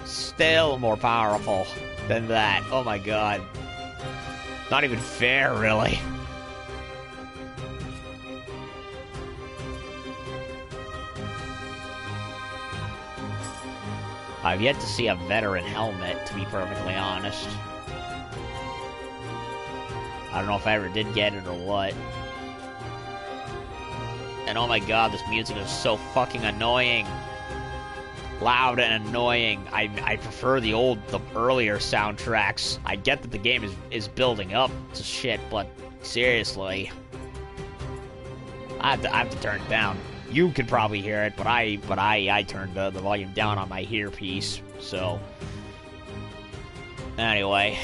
still more powerful than that. Oh my god. Not even fair, really. I've yet to see a veteran helmet, to be perfectly honest. I don't know if I ever did get it or what. And oh my god, this music is so fucking annoying. Loud and annoying. I prefer the earlier soundtracks. I get that the game is building up to shit, but seriously. I have to turn it down. You can probably hear it, but I turned the volume down on my earpiece, so. Anyway.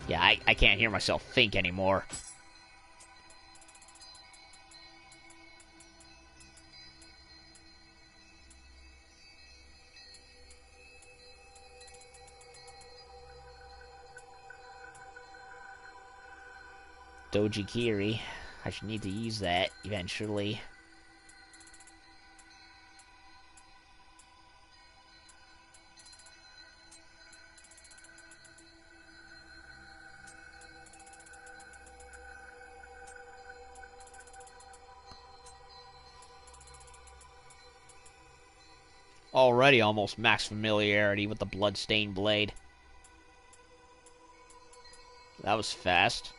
Yeah, I can't hear myself think anymore. Doji Kiri. I should need to use that eventually. Already almost max familiarity with the bloodstained blade. That was fast.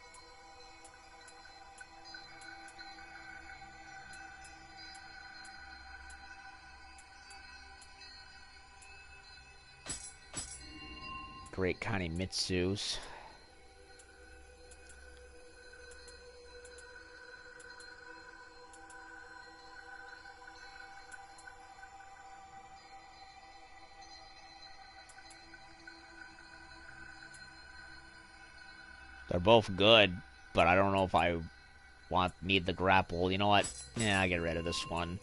Great Kanemitsus. They're both good, but I don't know if I need the grapple. You know what? Yeah, I'll get rid of this one.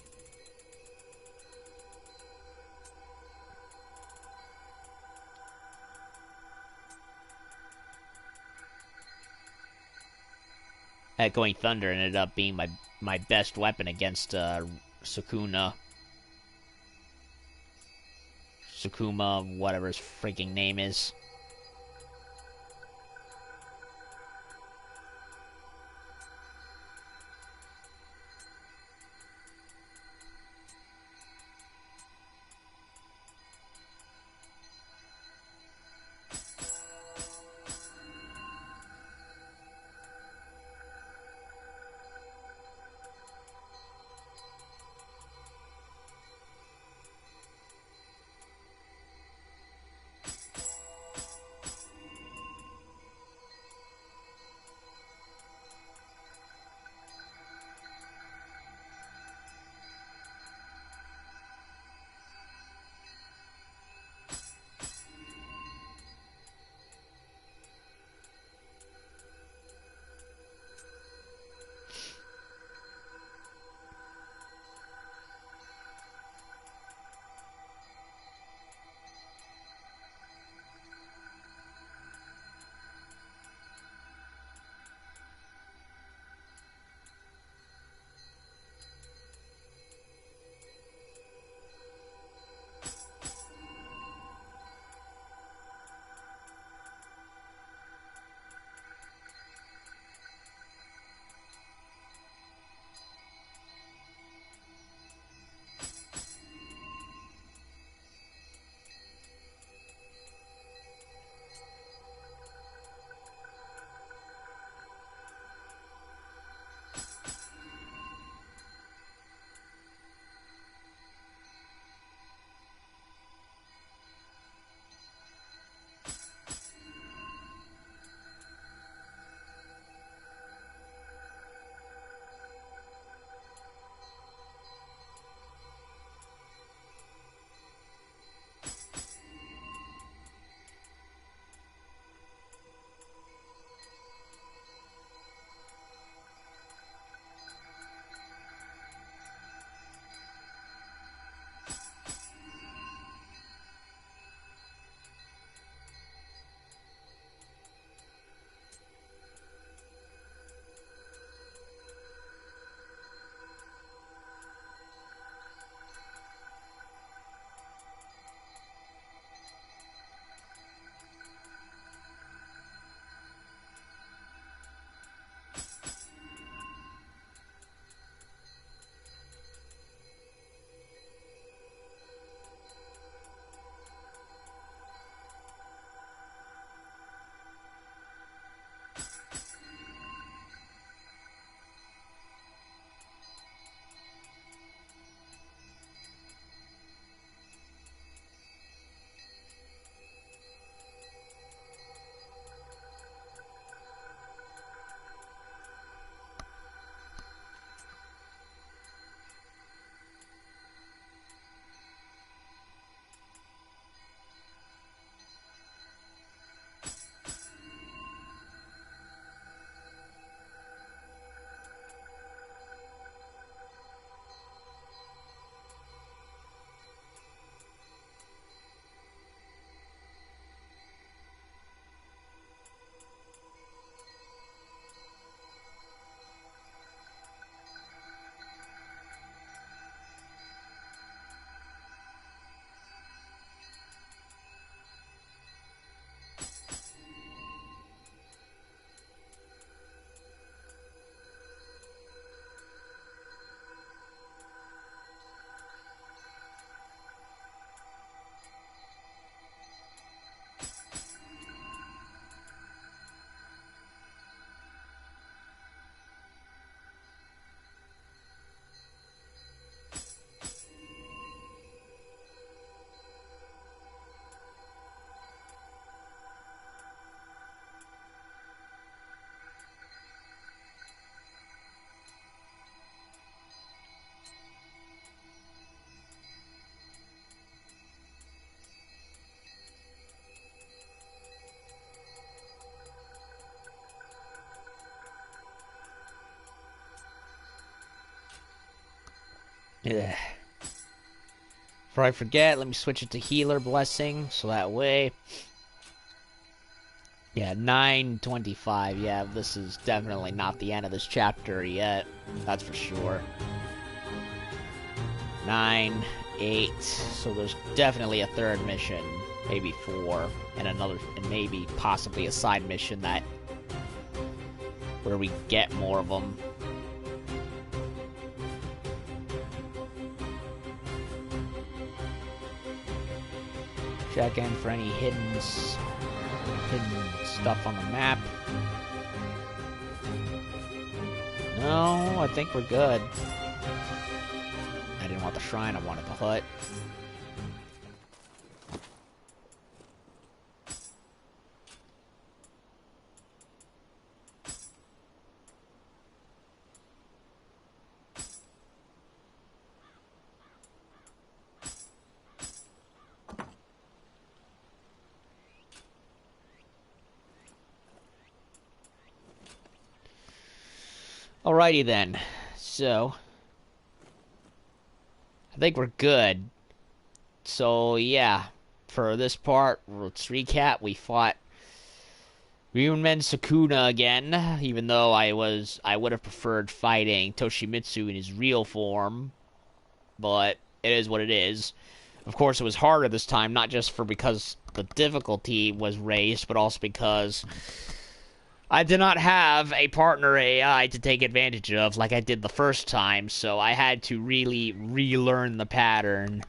Echoing Thunder ended up being my best weapon against Sukuna. Sukuma, whatever his freaking name is. Ugh. Before I forget, let me switch it to Healer Blessing, so that way... Yeah, 9:25. Yeah, this is definitely not the end of this chapter yet. That's for sure. 9, 8. So there's definitely a third mission, maybe 4, and another, and maybe possibly a side mission that where we get more of them. Check in for any hidden stuff on the map. No, I think we're good. I didn't want the shrine, I wanted the hut. Alrighty then. So, I think we're good. So, yeah. For this part, let's recap. We fought Ryumen Sukuna again, even though I would have preferred fighting Toshimitsu in his real form. But it is what it is. Of course, it was harder this time, not just because the difficulty was raised, but also because I did not have a partner AI to take advantage of like I did the first time, so I had to really relearn the pattern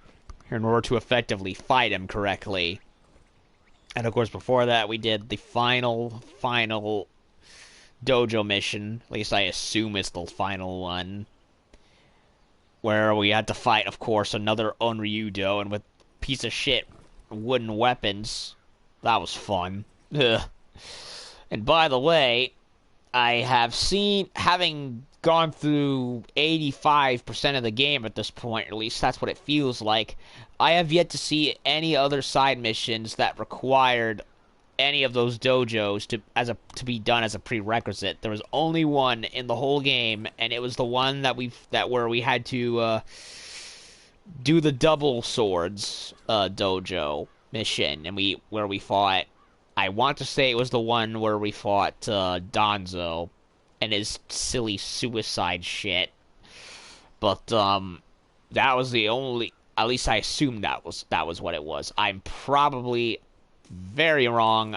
in order to effectively fight him correctly. And of course, before that, we did the final dojo mission. At least I assume it's the final one. Where we had to fight, of course, another Onryudo, and with piece of shit wooden weapons. That was fun. Ugh. And by the way, I have seen, having gone through 85% of the game at this point, at least that's what it feels like, I have yet to see any other side missions that required any of those dojos to be done as a prerequisite. There was only one in the whole game, and it was the one where we had to do the double swords dojo mission, and where we fought. I want to say it was the one where we fought Danzo and his silly suicide shit. But that was the only. At least I assume that was what it was. I'm probably very wrong.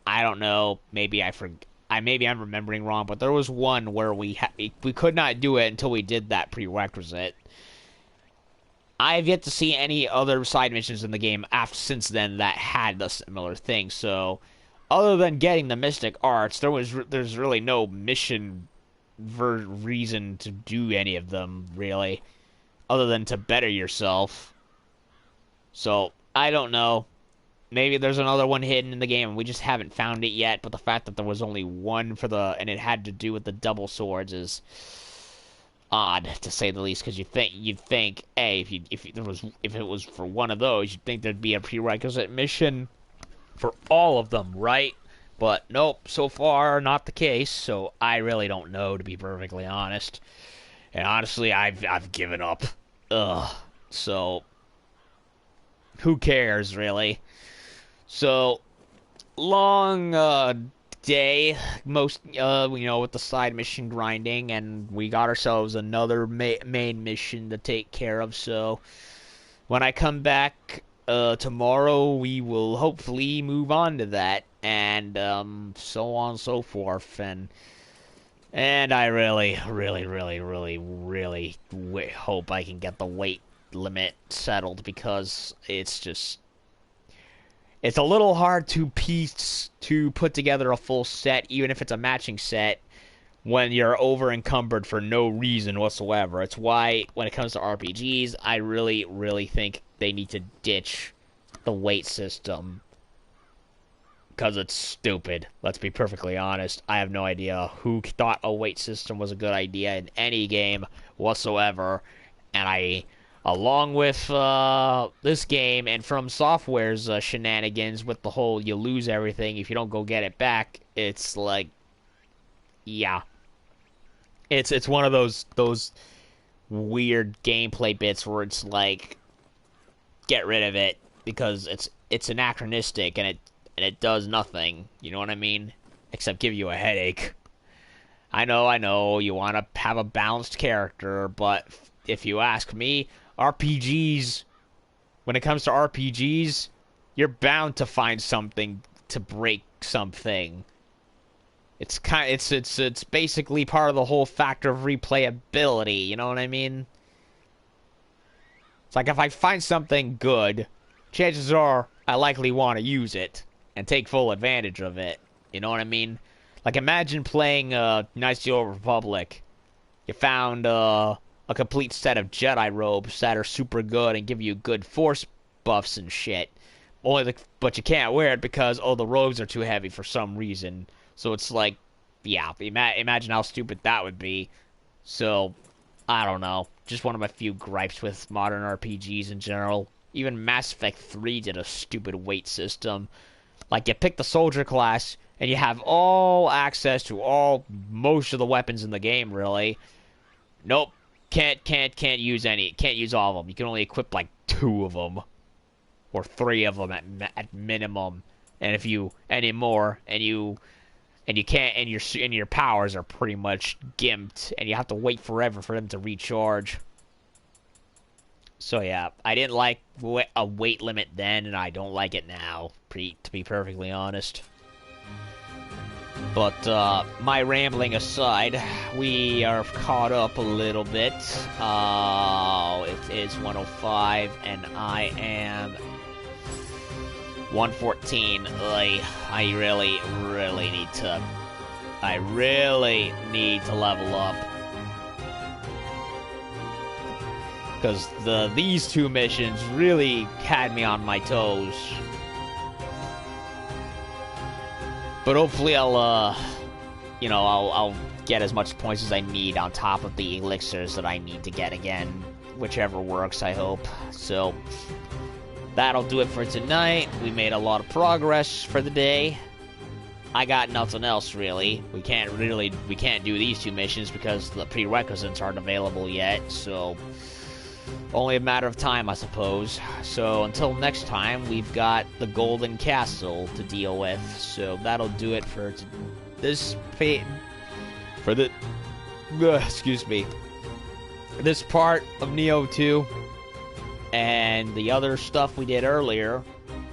I don't know. Maybe maybe I'm remembering wrong. But there was one where we could not do it until we did that prerequisite. I have yet to see any other side missions in the game since then that had a similar thing. So, other than getting the Mystic Arts, there's really no mission reason to do any of them, really, other than to better yourself. So, I don't know. Maybe there's another one hidden in the game and we just haven't found it yet, but the fact that there was only one and it had to do with the double swords is odd, to say the least, because you'd think, hey, if it was for one of those, you'd think there'd be a prerequisite mission for all of them, right? But nope, so far not the case. So I really don't know, to be perfectly honest. And honestly, I've given up. Ugh. So who cares, really? So long day, with the side mission grinding, and we got ourselves another main mission to take care of. So when I come back tomorrow, we will hopefully move on to that, and so on and so forth. And I really hope I can get the weight limit settled, because it's a little hard to put together a full set, even if it's a matching set, when you're over encumbered for no reason whatsoever. It's why, when it comes to RPGs, I really think they need to ditch the weight system, because it's stupid. Let's be perfectly honest. I have no idea who thought a weight system was a good idea in any game whatsoever, and along with this game and From Software's shenanigans with the whole you lose everything if you don't go get it back, it's like, yeah, it's one of those weird gameplay bits where it's like, get rid of it because it's anachronistic and it does nothing. You know what I mean? Except give you a headache. I know, you want to have a balanced character, but if you ask me, RPGs, when it comes to RPGs, you're bound to find something to break something. It's basically part of the whole factor of replayability, you know what I mean? It's like if I find something good, chances are I likely want to use it and take full advantage of it. You know what I mean? Like imagine playing Knights of the Old Republic. You found a complete set of Jedi robes that are super good and give you good force buffs and shit. But you can't wear it because the robes are too heavy for some reason. So it's like, yeah, imagine how stupid that would be. So, I don't know. Just one of my few gripes with modern RPGs in general. Even Mass Effect 3 did a stupid weight system. Like, you pick the soldier class, and you have all access to most of the weapons in the game, really. Nope. Can't use any. Can't use all of them. You can only equip, like, 2 of them. Or 3 of them at minimum. And if you any more, and you can't, and your powers are pretty much gimped, and you have to wait forever for them to recharge. So yeah, I didn't like a weight limit then, and I don't like it now, to be perfectly honest. But my rambling aside, we are caught up a little bit. It is 105, and I am 114. I really need to level up. Because these 2 missions really had me on my toes. But hopefully I'll get as much points as I need on top of the elixirs that I need to get again. Whichever works, I hope. So that'll do it for tonight. We made a lot of progress for the day. I got nothing else really. We can't do these 2 missions because the prerequisites aren't available yet, so only a matter of time, I suppose. So until next time, we've got the Golden Castle to deal with. So that'll do it for this this part of Nioh 2 and the other stuff we did earlier.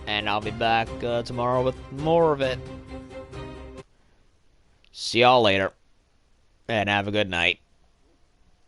And I'll be back tomorrow with more of it. See y'all later, and have a good night.